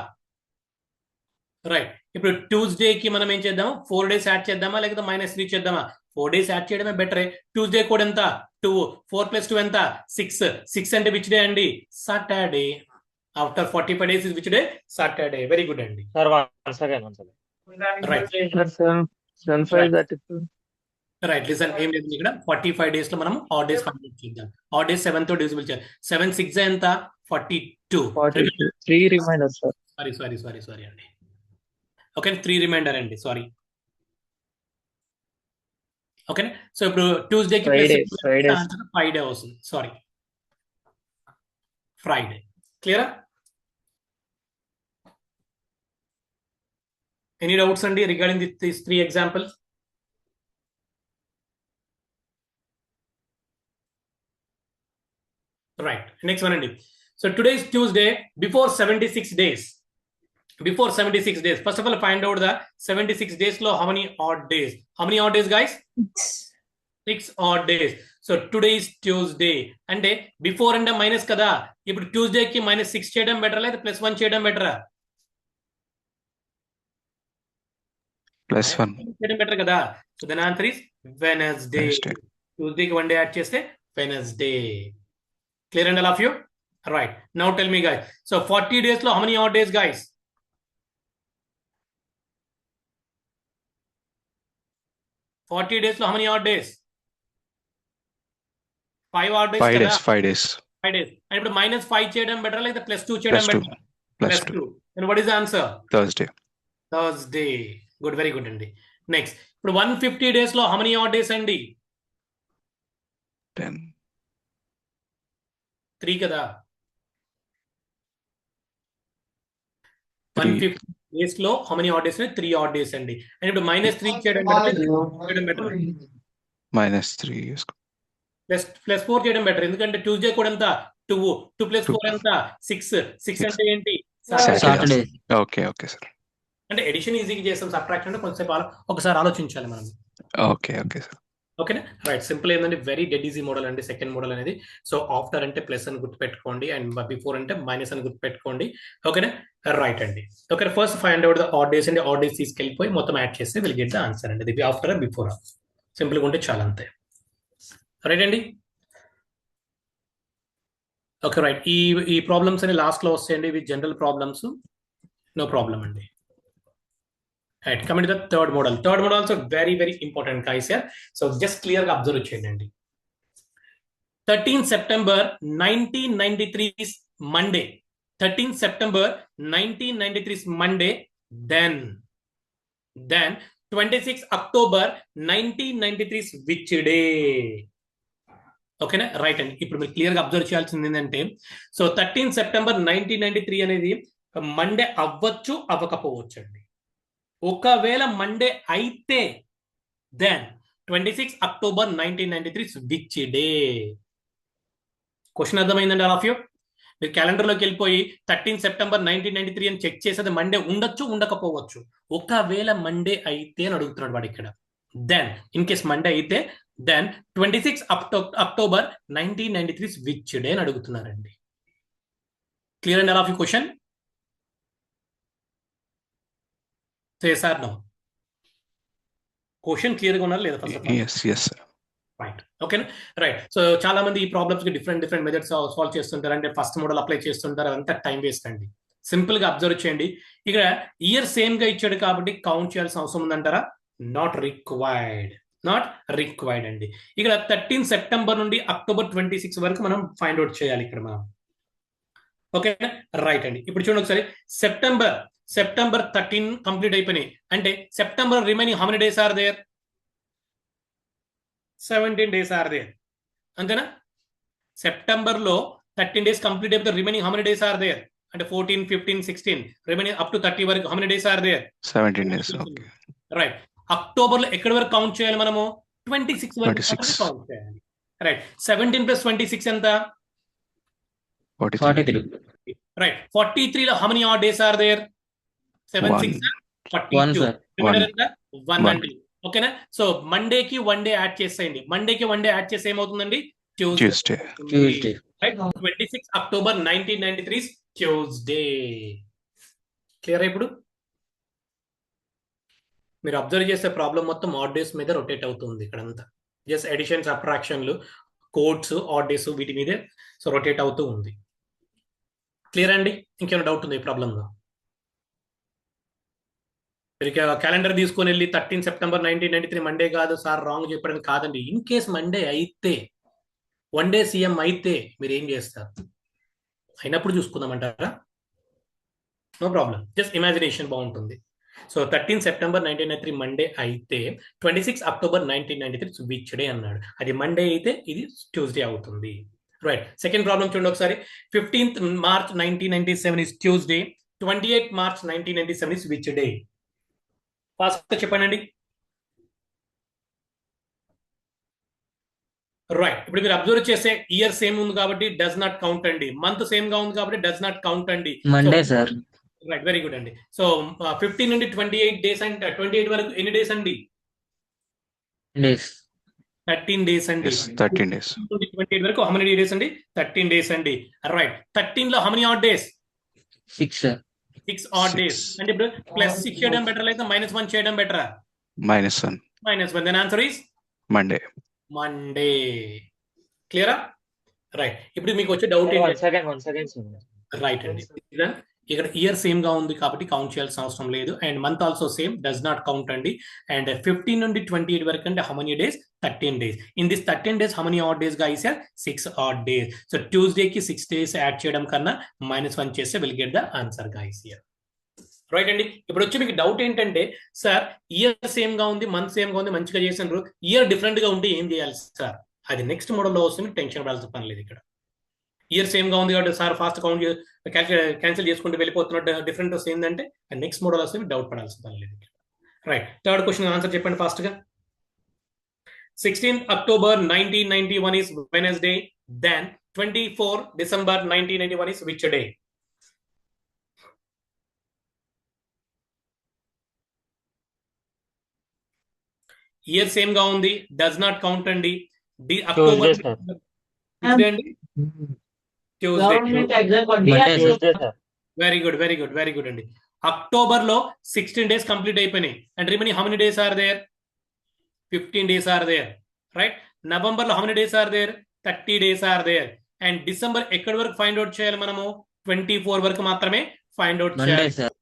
రైట్, ఇప్పుడు ట్యూస్డేకి మనం ఏం చేద్దాము? 4 days యాడ్ చేద్దామా లేకపోతే -3 చేద్దామా? 4 days యాడ్ చేయడమే బెటరే. ట్యూస్డే కోడ్ ఎంత? 2. 4 + 2 ఎంత? 6. 6 అంటే విచ్ డే అండి? Saturday. After 45 days is which day? Saturday. Very good అండి. Sir, one second. Right, 7/5 right. Listen, ఏం లేదు ఇక్కడ 45 days లో మనం ఆడ్ డేస్ ఫైండ్ అవుట్ చేద్దాం. ఆడ్ డేస్ 7 తో డివిజిబుల్ చేయాలి. 7 6 ఎంత? 42. 3 reminders, sir. సారీ అండి. ఓకే, 3 రిమైండర్ అండి, సారీ. ఓకే, సో ఇప్పుడు ట్యూస్డేకి Friday. 5 డే వస్తుంది. Sorry, Friday. క్లియరా? ఎనీ డౌట్స్ అండి regarding this 3 examples? Right, next one అండి. So today is Tuesday, before 76 days. Before 76 days, first of all find out the 76 days లో how many odd days? How many odd days guys? 6 odd days. So today is Tuesday. అంటే before అంటే minus కదా, ఇప్పుడు Tuesday కి -6 చేయడం బెటరా లేదా +1 చేయడం బెటరా? +1 చేయడం బెటర్ కదా. So then answer is Wednesday. Wednesday. ట్యూస్డేకి 1 day యాడ్ చేస్తే Wednesday. Clear and all of you? Right. Now tell me guys. So 40 days lo how many odd days guys? 40 days lo how many odd days? 5 odd days. 5 kada? days. 5 days. 5 days. And ఇప్పుడు -5 చేయడం better లేదా +2 చేయడం +2. Better? +2. And what is the answer? Thursday. Thursday. Good, very good అండి. Next. ఇప్పుడు 150 days లో how many odd days అండి? 10. 3 కదా. 3. 150 days లో how many odd days? 3 odd days అండి. And ఇప్పుడు -3 చేయడం బెటర్ -3 చేసుకో. +4 చేయడం బెటర్, ఎందుకంటే ట్యూస్డే కూడా ఎంత? 2 + 4 ఎంత? 6 అంటే ఏంటి? సాటర్డే. Okay sir. అంటే ఎడిషన్ ఈజీగా చేస్తాం, సబ్ట్రాక్షన్ అంటే కొంచెం ఒకసారి ఆలోచించాలి మనం. Okay sir. ఓకేనా రైట్ సింపుల్ ఏంటంటే వెరీ డెడ్ ఈజీ మోడల్ అండి సెకండ్ మోడల్ అనేది సో ఆఫ్టర్ అంటే ప్లస్ అని గుర్తుపెట్టుకోండి అండ్ బిఫోర్ అంటే మైనస్ అని గుర్తుపెట్టుకోండి ఓకేనా రైట్ అండి okay first find out the odd days అండి ఆడ్ డేస్ తీసుకెళ్ళిపోయి మొత్తం యాడ్ చేస్తే విల్ గెట్ ద ఆన్సర్ అండి ఇది ఆఫ్టర్ బిఫోర్ సింపుల్గా ఉంటే చాలా అంతే రైట్ అండి ఓకే రైట్ ఈ ప్రాబ్లమ్స్ అని లాస్ట్ లో వస్తాయండి ఇవి జనరల్ ప్రాబ్లమ్స్ నో ప్రాబ్లం అండి right coming to the third model also very very important guys here so just clear గా అబ్జర్వ్ చేయండి 13 September 1993 Monday 13 September 1993 Monday then 26 October 1993 which day ఓకేనా right అండి ఇప్పుడు మీరు క్లియర్ గా అబ్జర్వ్ చేయాల్సింది ఏంటంటే సో 13 సెప్టెంబర్ 1993 అనేది మండే అవ్వచ్చు అవ్వకపోవచ్చు అండి ఒకవేళ మండే అయితే then 26 October 1993 which day question అర్థమైందండి ఆల్ ఆఫ్ యూ మీరు క్యాలెండర్లోకి వెళ్ళిపోయి 13 సెప్టెంబర్ 1993 అని చెక్ చేసేది మండే ఉండొచ్చు ఉండకపోవచ్చు ఒకవేళ మండే అయితే అని అడుగుతున్నాడు వాడు ఇక్కడ దెన్ ఇన్ కేస్ మండే అయితే దెన్ 26 అక్టోబర్ 1993 విచ్ డే అని అడుగుతున్నారండి clear and all of you question yes or no question clear గా ఉన్నారు లేదా first of all yes right ఓకేనా రైట్ సో చాలా మంది ఈ ప్రాబ్లమ్స్ కి డిఫరెంట్ మెథడ్స్ సాల్వ్ చేస్తుంటారు అంటే ఫస్ట్ మోడల్ అప్లై చేస్తుంటారు అదంతా టైం వేస్ట్ అండి సింపుల్ గా అబ్జర్వ్ చేయండి ఇక్కడ ఇయర్ సేమ్ గా ఇచ్చాడు కాబట్టి కౌంట్ చేయాల్సిన అవసరం ఉందంటారా నాట్ రిక్వైర్డ్ అండి ఇక్కడ 13 సెప్టెంబర్ నుండి అక్టోబర్ 26 వరకు మనం ఫైండ్ అవుట్ చేయాలి ఇక్కడ మనం ఓకేనా రైట్ అండి ఇప్పుడు చూడండి ఒకసారి సెప్టెంబర్ 13 కంప్లీట్ అయిపోయినాయి అంటే September remaining how many days are there 17 days are there అంతేనా సెప్టెంబర్ లో 13 డేస్ కంప్లీట్ అయిపోతే remaining how many days are there అంటే 14 15 16 రిమైనింగ్ అప్ టు 30 వరకు how many days are there 17 days okay right October లో ఎక్కడి వరకు count చేయాలి మనము 26 వరకు 26 కౌంట్ చేయాలి రైట్ 17 ప్లస్ 26 ఎంత 43. రైట్ 43 లో how many odd days are there 7 6 One, sir. 100 ఓకేనా సో మండేకి 1 డే యాడ్ చేసేయండి మండేకి 1 డే యాడ్ చేస్తే ఏమవుతుందండి Tuesday. Right 26 October 1993 Tuesday clear ఇప్పుడు మీరు అబ్జర్వ్ చేసే ప్రాబ్లం మొత్తం ఆడ్ డేస్ మీద రొటేట్ అవుతుంది ఇక్కడంతా జస్ట్ ఎడిషన్ సబ్ట్రాక్షన్లు కోడ్స్ ఆడ్ డేస్ వీటి మీదే సో రొటేట్ అవుతూ ఉంది క్లియర్ అండి ఇంకేమైనా డౌట్ ఉంది ఈ ప్రాబ్లంలో క్యాలెండర్ తీసుకొని వెళ్ళి 13 సెప్టెంబర్ 1993 మండే కాదు సార్ రాంగ్ చెప్పడం కాదండి ఇన్ కేస్ మండే అయితే 1 డే సీఎం అయితే మీరు ఏం చేస్తారు అయినప్పుడు చూసుకుందామంటారా నో ప్రాబ్లం జస్ట్ ఇమాజినేషన్ బాగుంటుంది సో 13 సెప్టెంబర్ 1993 మండే అయితే 26 అక్టోబర్ 1993 విచ్ డే అన్నాడు అది మండే అయితే ఇది ట్యూస్డే అవుతుంది రైట్ సెకండ్ ప్రాబ్లం చూడండి ఒకసారి 15th March 1997 is Tuesday 28th March 1997 is which day fast చెప్పండి రైట్ ఇప్పుడు మీరు అబ్జర్వ్ చేసే ఇయర్ సేమ్ ఉంది కాబట్టి డస్ నాట్ కౌంట్ అండి మంత్ సేమ్ గా ఉంది కాబట్టి డస్ నాట్ కౌంట్ అండి Monday sir right very good అండి సో 15 నుండి 28 డేస్ అంటే 28 వరకు ఎన్ని డేస్ అండి డేస్ 13 డేస్ అండి 13 days 28 వరకు హౌ మెనీ డేస్ అండి 13 డేస్ అండి రైట్ 13 లో how many odd days 6 sir 6 odd days అంటే ఇప్పుడు ప్లస్ 6 చేయడం బెటర్ లేదా -1 చేయడం బెటరా -1 దెన్ ఆన్సర్ ఈస్ మండే క్లియరా రైట్ ఇప్పుడు మీకు వచ్చే డౌట్ వన్ సెకండ్ రైట్ అండి ఇక్కడ ఇయర్ సేమ్ గా ఉంది కాబట్టి కౌంట్ చేయాల్సిన అవసరం లేదు and month also same does not count అండి అండ్ 15 నుండి 28 వరకు అంటే how many days 13 days in this 13 days how many odd days guys 6 odd days so Tuesday కి 6 డేస్ యాడ్ చేయడం కన్నా -1 చేస్తే will get the answer guys here right అండి ఇప్పుడు వచ్చి మీకు డౌట్ ఏంటంటే సార్ ఇయర్ సేమ్ గా ఉంది మంత్ సేమ్ గా ఉంది మంచిగా చేసినారు ఇయర్ డిఫరెంట్ గా ఉంటే ఏం చేయాలి సార్ అది నెక్స్ట్ మోడల్లో వస్తుంది టెన్షన్ పడాల్సిన పని లేదు ఇక్కడ ఇయర్ సేమ్ గా ఉంది కాబట్టి సార్ ఫాస్ట్ కౌంట్ క్యాన్సిల్ చేసుకుంటూ వెళ్ళిపోతున్నట్టు డిఫరెంట్ వస్తే ఏంటంటే నెక్స్ట్ మోడల్ వస్తే డౌట్ పడాల్సిన పని లేదు రైట్ థర్డ్ క్వశ్చన్ ఆన్సర్ చెప్పండి ఫాస్ట్ గా 16th October 1991 is Wednesday then 24 December 1991 is which day year same గా ఉంది, డస్ నాట్ కౌంట్ అండి. Tuesday, October sir. అండి, Tuesday. Tuesday, sir. Very good, very good, very good అండి. October లో 16 days complete అయిపోయినాయి. And remaining how many days are there? 15 days are there, right. November లో how many days are there? 30 days are there. And December ఎక్కడి వరకు find out చేయాలి మనము? 24 వరకు మాత్రమే ఫైండ్ అవుట్ మండే చేయాలి. Sir.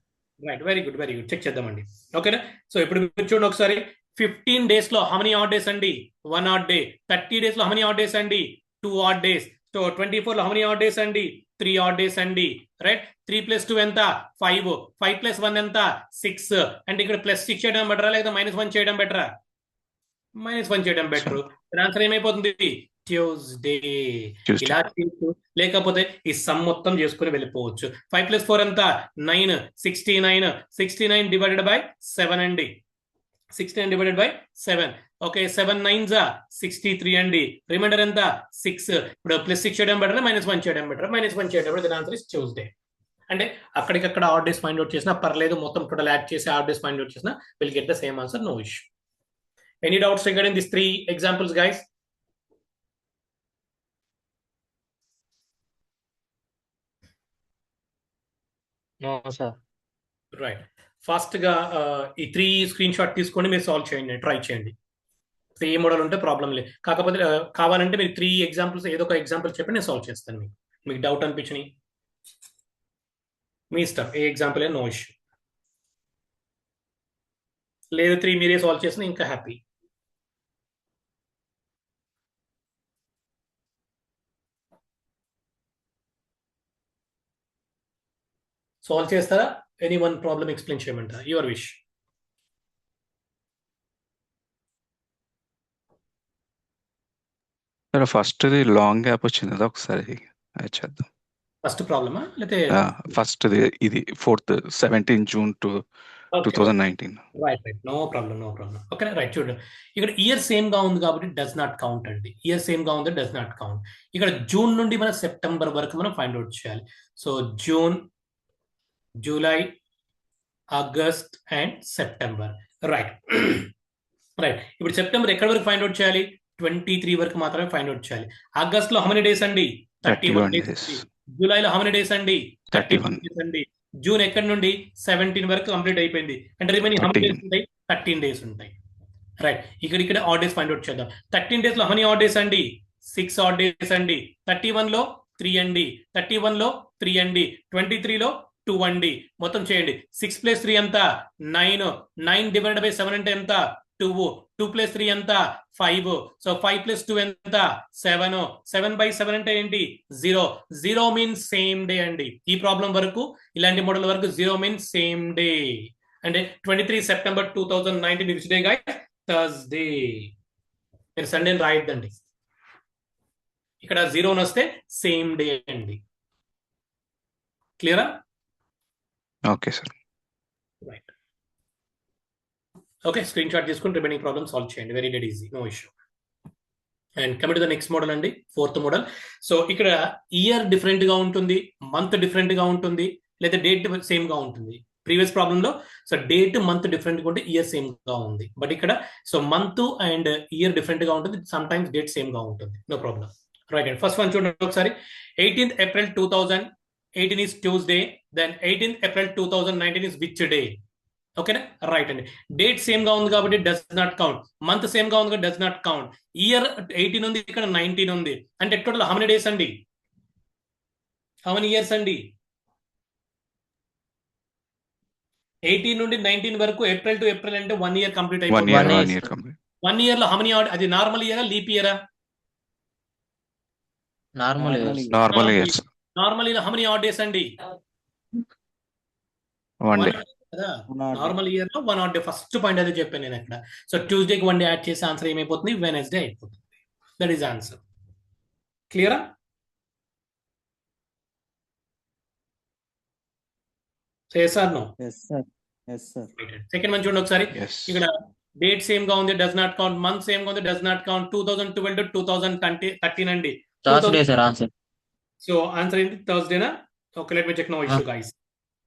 Right, very good, very good. Check చేద్దామండి. ఓకేనా? సో ఇప్పుడు మీరు చూడండి ఒకసారి. 15 days లో హౌ మెనీ ఆడ్ డేస్ అండి? 1 odd day. 30 days లో హౌ మెనీ ఆడ్ డేస్ అండి? 2 odd days. సో 24 లో హౌ మెనీ ఆడ్ డేస్ అండి? 3 odd days అండి, రైట్. 3 + 2 ఎంత? 5. 5 + 1 ఎంత? 6. అంటే ఇక్కడ +6 చేయడం బెటరా లేదా -1 చేయడం బెటరా? -1 చేయడం బెటర్. ఆన్సర్ ఏమైపోతుంది? ట్యూస్డే. ఇలా చేయొచ్చు, లేకపోతే ఈ సమ్ మొత్తం చేసుకుని వెళ్ళిపోవచ్చు. 5 + 4 ఎంత? 9. 69. 69 డివైడెడ్ బై 7 అండి. 69 డివైడెడ్ బై 7. ఓకే, 7 9s 63 అండి. రిమైండర్ ఎంత? 6. ఇప్పుడు +6 చేయడం బెటర్, -1 చేయడం బెటర్? -1 చేయడం బెటర్. Answer is Tuesday. అంటే అక్కడికక్కడ ఆడ్ డేస్ ఫైండ్ అవుట్ చేసినా పర్లేదు, మొత్తం టోటల్ యాడ్ చేసి ఆడ్ డేస్ ఫైండ్ అవుట్ చేసినా will get the same answer, no issue. Any doubts regarding this 3 examples, guys? No, sir. Right. Fast గా ఈ 3 screen shot తీసుకొని మీరు సాల్వ్ చేయండి, ట్రై చేయండి. ఏ మోడల్ ఉంటే ప్రాబ్లం లేదు. కాకపోతే కావాలంటే మీరు 3 examples ఏదో ఒక ఎగ్జాంపుల్ చెప్పి నేను సాల్వ్ చేస్తాను. మీకు డౌట్ అనిపించినాయి మీ ఇష్టం, ఏ ఎగ్జాంపుల్ నో ఇష్యూ. లేదు 3 మీరే సాల్వ్ చేసిన ఇంకా హ్యాపీ. సాల్వ్ చేస్తారా? ఎనీ వన్ ప్రాబ్లమ్ ఎక్స్ప్లెయిన్ చేయమంటారా? Your wish. First long gap వచ్చింది కదా, ఒకసారి అది చేద్దాం. ఫస్ట్ ప్రాబ్లమా లేకపోతే ఫస్ట్ ఇది 4th 17 June to 2019. Right, no problem, no problem. Okay, right. చూడండి, ఇక్కడ ఇయర్ సేమ్ గా ఉంది కాబట్టి డస్ నాట్ కౌంట్ అండి. ఇయర్ సేమ్ గా ఉంది, డస్ నాట్ కౌంట్. ఇక్కడ జూన్ నుండి మనం సెప్టెంబర్ వరకు మనం ఫైండ్ అవుట్ చేయాలి. So June, July, August and September, right. Right, ఇప్పుడు సెప్టెంబర్ ఎక్కడి వరకు ఫైండ్ అవుట్ చేయాలి? 23 వరకు మాత్రమే ఫైండ్ అవుట్ చేయాలి. ఆగస్ట్ లో హౌ మెనీ డేస్ అండి? 31 days. జూలైలో హౌ మెనీ డేస్ అండి? 31 days అండి. జూన్ ఎక్కడి నుండి? 17 వరకు కంప్లీట్ అయిపోయింది. అంటే రిమైనింగ్ హౌ మెనీ డేస్ ఉంటాయి? 13 days ఉంటాయి, రైట్. ఇక్కడ ఆడ్ డేస్ ఫైండ్ అవుట్ చేద్దాం. 13 days లో హౌ మెనీ ఆడ్ డేస్ అండి? 6 odd days అండి. 31 లో 3 అండి. 31 లో 3 అండి. 23 లో 2 అండి. మొత్తం చేయండి. 6 + 3 ఎంత? 9. 9 డివైడెడ్ బై 7 అంటే ఎంత? 2. 2 + 3 ఎంత? 5. సో 5 + 2 ఎంత? 7. 7/7 అంటే ఏంటి? 0. 0 మీన్స్ సేమ్ డే అండి. ఈ ప్రాబ్లం వరకు, ఇలాంటి మోడల్ వరకు 0 మీన్స్ సేమ్ డే. అంటే 23 September 2019 which day guys? Thursday. మీరు సండే రాయొద్దండి, ఇక్కడ 0 వస్తే సేమ్ డే అండి. క్లియరా? Okay sir. Right. Okay, screenshot తీసుకుని రిమైనింగ్ ప్రాబ్లమ్ సాల్వ్ చేయండి. Very dead easy, no issue. And coming to the next model అండి, 4th మోడల్. సో ఇక్కడ ఇయర్ డిఫరెంట్ గా ఉంటుంది, మంత్ డిఫరెంట్ గా ఉంటుంది, లేదా డేట్ సేమ్ గా ఉంటుంది. ప్రీవియస్ ప్రాబ్లమ్ లో సో డేట్ మంత్ డిఫరెంట్ గా ఉంటే ఇయర్ సేమ్ గా ఉంది. బట్ ఇక్కడ so month and year different గా ఉంటుంది, సమ్ టైమ్స్ డేట్ సేమ్ గా ఉంటుంది. No problem, right. And first one చూడండి ఒకసారి. 18th April 2018 is Tuesday, then 18th April 2019 is which day? ఓకేనా? రైట్ అండి. డేట్ సేమ్ గా ఉంది కాబట్టి does not count. Month same గా ఉంది కాబట్టి డస్ నాట్ కౌంట్. ఇయర్ 18 ఉంది, ఇక్కడ 19 ఉంది. అంటే టోటల్ హౌ మెనీ డేస్ అండి? హౌ మెనీ ఇయర్స్ అండి? 18 నుండి 19 వరకు, ఏప్రిల్ టు ఏప్రిల్ అంటే 1 year కంప్లీట్ అయిపోయింది. 1 year కంప్లీట్. 1 year లో హౌ మెనీ? అది నార్మల్ ఇయరా, లీప్ ఇయరా? Normal normal years. Normal year how many odd days అండి? 1 day. నార్మల్ ఇయర్ లో 1 odd day. ఫస్ట్ పాయింట్ అదే చెప్పాను నేను అక్కడ. సో ట్యూస్డేకి 1 day యాడ్ చేసి ఆన్సర్ ఏమైపోతుంది? వెనస్డే అయిపోతుంది. That is answer. క్లియరా? yes or no? Yes, sir. Yes, sir. Second one చూడండి ఒకసారి. Yes. ఇక్కడ డేట్ సేమ్ గా ఉంది, does not count. Month same గా ఉంది, డస్ నాట్ కౌంట్. 2012 to 2013 అండి. Thursday sir answer. So answer ఏంటి? థర్స్డేనా? Okay, let me check, no issue guys.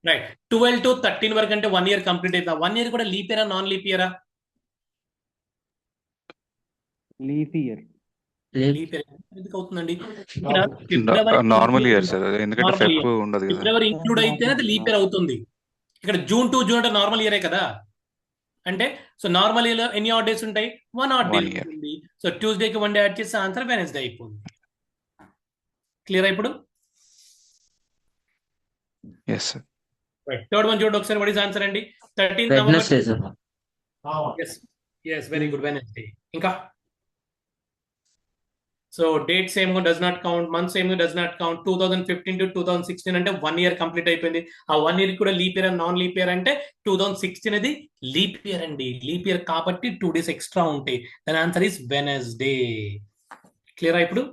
Right. 12 to 13 వరకు అంటే 1 year కంప్లీట్ అవుతుంది. 1 year కూడా లీప్ ఇయరా, నాన్ లీప్ ఇయరా? Leap year. లీప్ ఇయర్ ఎందుకు అవుతుందండి? ఇక్కడ నార్మల్ ఇయర్ సార్, ఎందుకంటే Normal ఫెబ్ year. ఉండదు కదా. ఫిబ్రవరి ఇంక్లూడ్ అయితేనే అది లీప్ ఇయర్ అవుతుంది. ఇక్కడ జూన్ టు జూన్ అంటే నార్మల్ ఇయరే కదా. అంటే సో నార్మల్ ఇయర్ లో ఎన్ని ఆడ్ డేస్ ఉంటాయి? 1 odd day One year. ఉంటుంది. సో ట్యూస్డేకి 1 day యాడ్ చేస్తే ఆన్సర్ వెనస్డే అయిపోతుంది. క్లియర్ ఇప్పుడు? Yes sir. థర్డ్ వన్ చూడండి ఒకసారి. వాట్ ఇస్ ఆన్సర్ అండి? 13th November. Wednesday sir. Yes, very good. Wednesday. ఇంకా so date same does not count, month same does not count. 2015 to 2016 అంటే 1 year complete అయిపోయింది. ఆ 1 year కూడా leap year and non leap year అంటే 2016 అది leap year అండి. Leap year కాబట్టి 2 days extra ఉంటాయి. దాని ఆన్సర్ ఇస్ వెనస్డే. క్లియర్ ఇప్పుడు?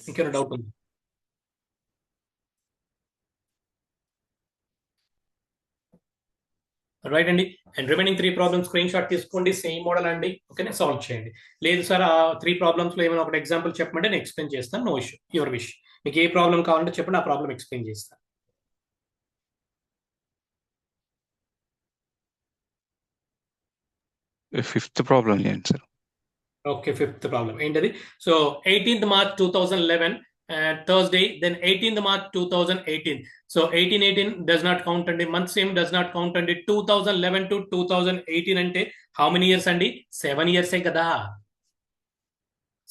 ఇంకేమైనా డౌట్ ఉంది? రైట్ అండి. And remaining 3 problems screen shot తీసుకోండి. సేమ్ మోడల్ అండి. ఓకేనా, సాల్వ్ చేయండి. లేదు సార్ ఆ 3 ప్రాబ్లమ్స్ లో ఏమైనా ఒకటి ఎగ్జాంపుల్ చెప్పమంటే నేను ఎక్స్ప్లెయిన్ చేస్తాను. No issue, your wish. మీకు ఏ ప్రాబ్లం కావాలంటే చెప్పండి, ఆ ప్రాబ్లం ఎక్స్ప్లెయిన్ చేస్తాను. ఫిఫ్త్ ప్రాబ్లం చేయండి సార్. ఓకే, 5th ప్రాబ్లం ఏంటది? So 18th March 2011 Thursday, then 18th March 2018. So 18 does not count అండి. Month same does not count అండి. 2011 to 2018 అంటే హౌ మెనీ ఇయర్స్ అండి? 7 years కదా.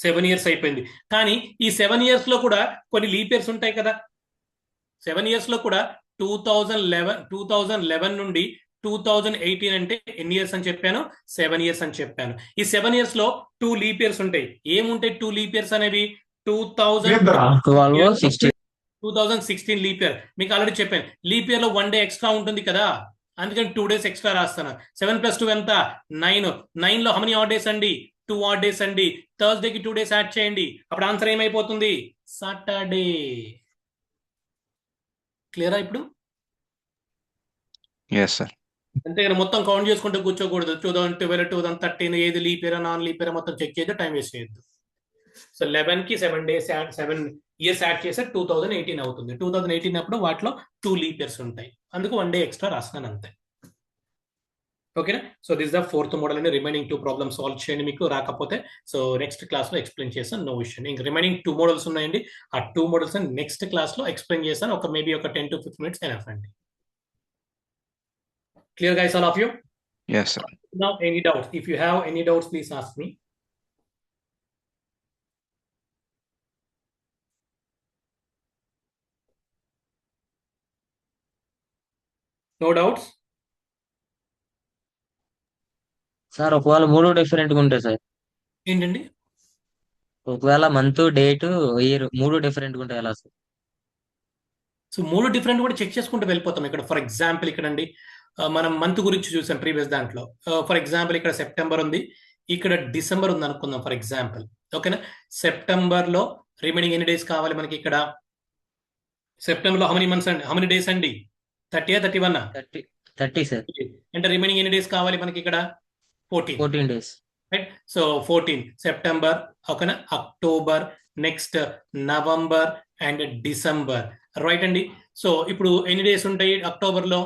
7 years అయిపోయింది. కానీ ఈ 7 years లో కూడా కొన్ని లీప్ ఇయర్స్ ఉంటాయి కదా. 7 years లో కూడా 2011 నుండి 2018 అంటే ఎన్ని ఇయర్స్ అని చెప్పాను? 7 years అని చెప్పాను. ఈ 7 years లో 2 లీప్ ఇయర్స్ ఉంటాయి. ఏముంటాయి 2 లీప్ ఇయర్స్ అనేవి? 2016 లీప్ ఇయర్. మీకు ఆల్రెడీ చెప్పాను, లీప్ ఇయర్ లో 1 day ఎక్స్ట్రా ఉంటుంది కదా, అందుకని 2 days ఎక్స్ట్రా రాస్తాను. 7 + 2 ఎంత? 9. 9 లో హౌ మెనీ ఆడ్ డేస్ అండి? 2 odd days అండి. థర్స్డేకి 2 days యాడ్ చేయండి. అప్పుడు ఆన్సర్ ఏమైపోతుంది? సాటర్డే. క్లియరా ఇప్పుడు? Yes sir. అంతే కదా, మొత్తం కౌంట్ చేసుకుంటూ కూర్చోకూడదు. 2012, 2013 ఏది leap year non leap year మొత్తం చెక్ చేయొద్దు, టైం వేస్ట్ చేయొద్దు. సో 11 కి 7 years యాడ్ చేస్తే 2018 అవుతుంది. 2018 అప్పుడు వాటిలో 2 లీప్ ఇయర్స్ ఉంటాయి, అందుకు 1 day ఎక్స్ట్రా రాస్తాను అంతే. ఓకేనా? So this the 4th model అండి. రిమైనింగ్ 2 ప్రాబ్లమ్స్ సాల్వ్ చేయండి. మీకు రాకపోతే సో నెక్స్ట్ క్లాస్ లో ఎక్స్ప్లెయిన్ చేస్తాను. No issue. ఇంక రిమైనింగ్ 2 మోడల్స్ ఉన్నాయండి. ఆ 2 మోడల్స్ నెక్స్ట్ క్లాస్ లో ఎక్స్ప్లెయిన్ చేస్తాను. ఒక మేబీ ఒక 10 to 15 minutes ఎనఫ్ అండి. Clear guys, all of you? Yes sir. Now any doubts? If you have any doubts, please ask me. No doubts? Sir ఒకవేళ 3 different గా ఉంటాయి సార్. ఏంటండి? ఒకవేళ మంత్, డేట్, ఇయర్ 3 డిఫరెంట్ గా ఉంటాయి ఎలా సార్? సో 3 డిఫరెంట్ కూడా చెక్ చేసుకుంటూ వెళ్ళిపోతాం. ఇక్కడ ఫర్ ఎగ్జాంపుల్ ఇక్కడ అండి మనం మంత్ గురించి చూసాం ప్రీవియస్ దాంట్లో. ఫర్ ఎగ్జాంపుల్ ఇక్కడ సెప్టెంబర్ ఉంది, ఇక్కడ డిసెంబర్ ఉంది అనుకుందాం ఫర్ ఎగ్జాంపుల్. ఓకేనా? సెప్టెంబర్ లో రిమైనింగ్ ఎన్ని డేస్ కావాలి మనకి? ఇక్కడ సెప్టెంబర్ లో హౌ మెనీ మంత్స్ అండి? హౌ మెనీ డేస్ అండి? 30 31? 30 సార్. అంటే రిమైనింగ్ ఎన్ని డేస్ కావాలి మనకి ఇక్కడ? 14 days. రైట్. సో 14 సెప్టెంబర్, ఓకేనా, October, next November and December. Right అండి. సో ఇప్పుడు ఎన్ని డేస్ ఉంటాయి అక్టోబర్ లో?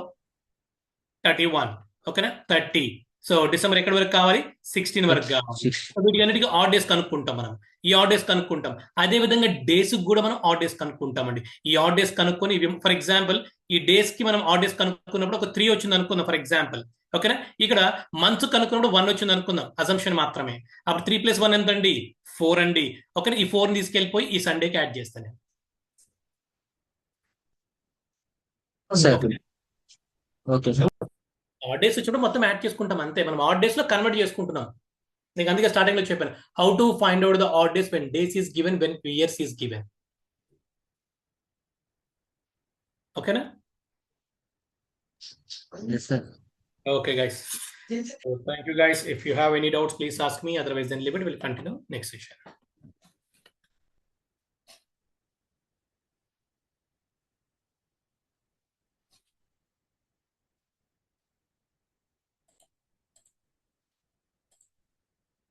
31. ఓకేనా, 30. సో డిసెంబర్ ఎక్కడి వరకు కావాలి? 16 వరకు కావాలి. వీటికి అన్నిటికీ ఆడ్ డేస్ కనుక్కుంటాం మనం. ఈ ఆడ్ డేస్ కనుక్కుంటాం. అదే విధంగా డేస్ కూడా మనం ఆడ్ డేస్ కనుక్కుంటామండి. ఈ ఆడ్ డేస్ కనుక్కొని ఫర్ ఎగ్జాంపుల్ ఈ డేస్ కి మనం ఆడ్ డేస్ కనుక్కున్నప్పుడు ఒక 3 వచ్చింది అనుకుందాం ఫర్ ఎగ్జాంపుల్. ఓకేనా? ఇక్కడ మంత్స్ కనుక్కున్నప్పుడు 1 వచ్చింది అనుకుందాం, అజంప్షన్ మాత్రమే. అప్పుడు 3 + 1 ఎంత అండి? 4 అండి. ఓకేనా? ఈ 4 తీసుకెళ్ళిపోయి ఈ సండేకి యాడ్ చేస్తాను. Okay sir. ఆడ్ డేస్ వచ్చినప్పుడు మొత్తం యాడ్ చేసుకుంటాం అంతే. మనం ఆడ్ డేస్ లో కన్వర్ట్ చేసుకుంటున్నాం. నీకు అందుకే స్టార్టింగ్ లో చెప్పాను, how to find out the odd days when days is given, when years is given. ఓకేనా? Yes sir. Okay guys. So thank you guys. If you have any doubts, please ask me. Otherwise then leave it. We'll continue next session.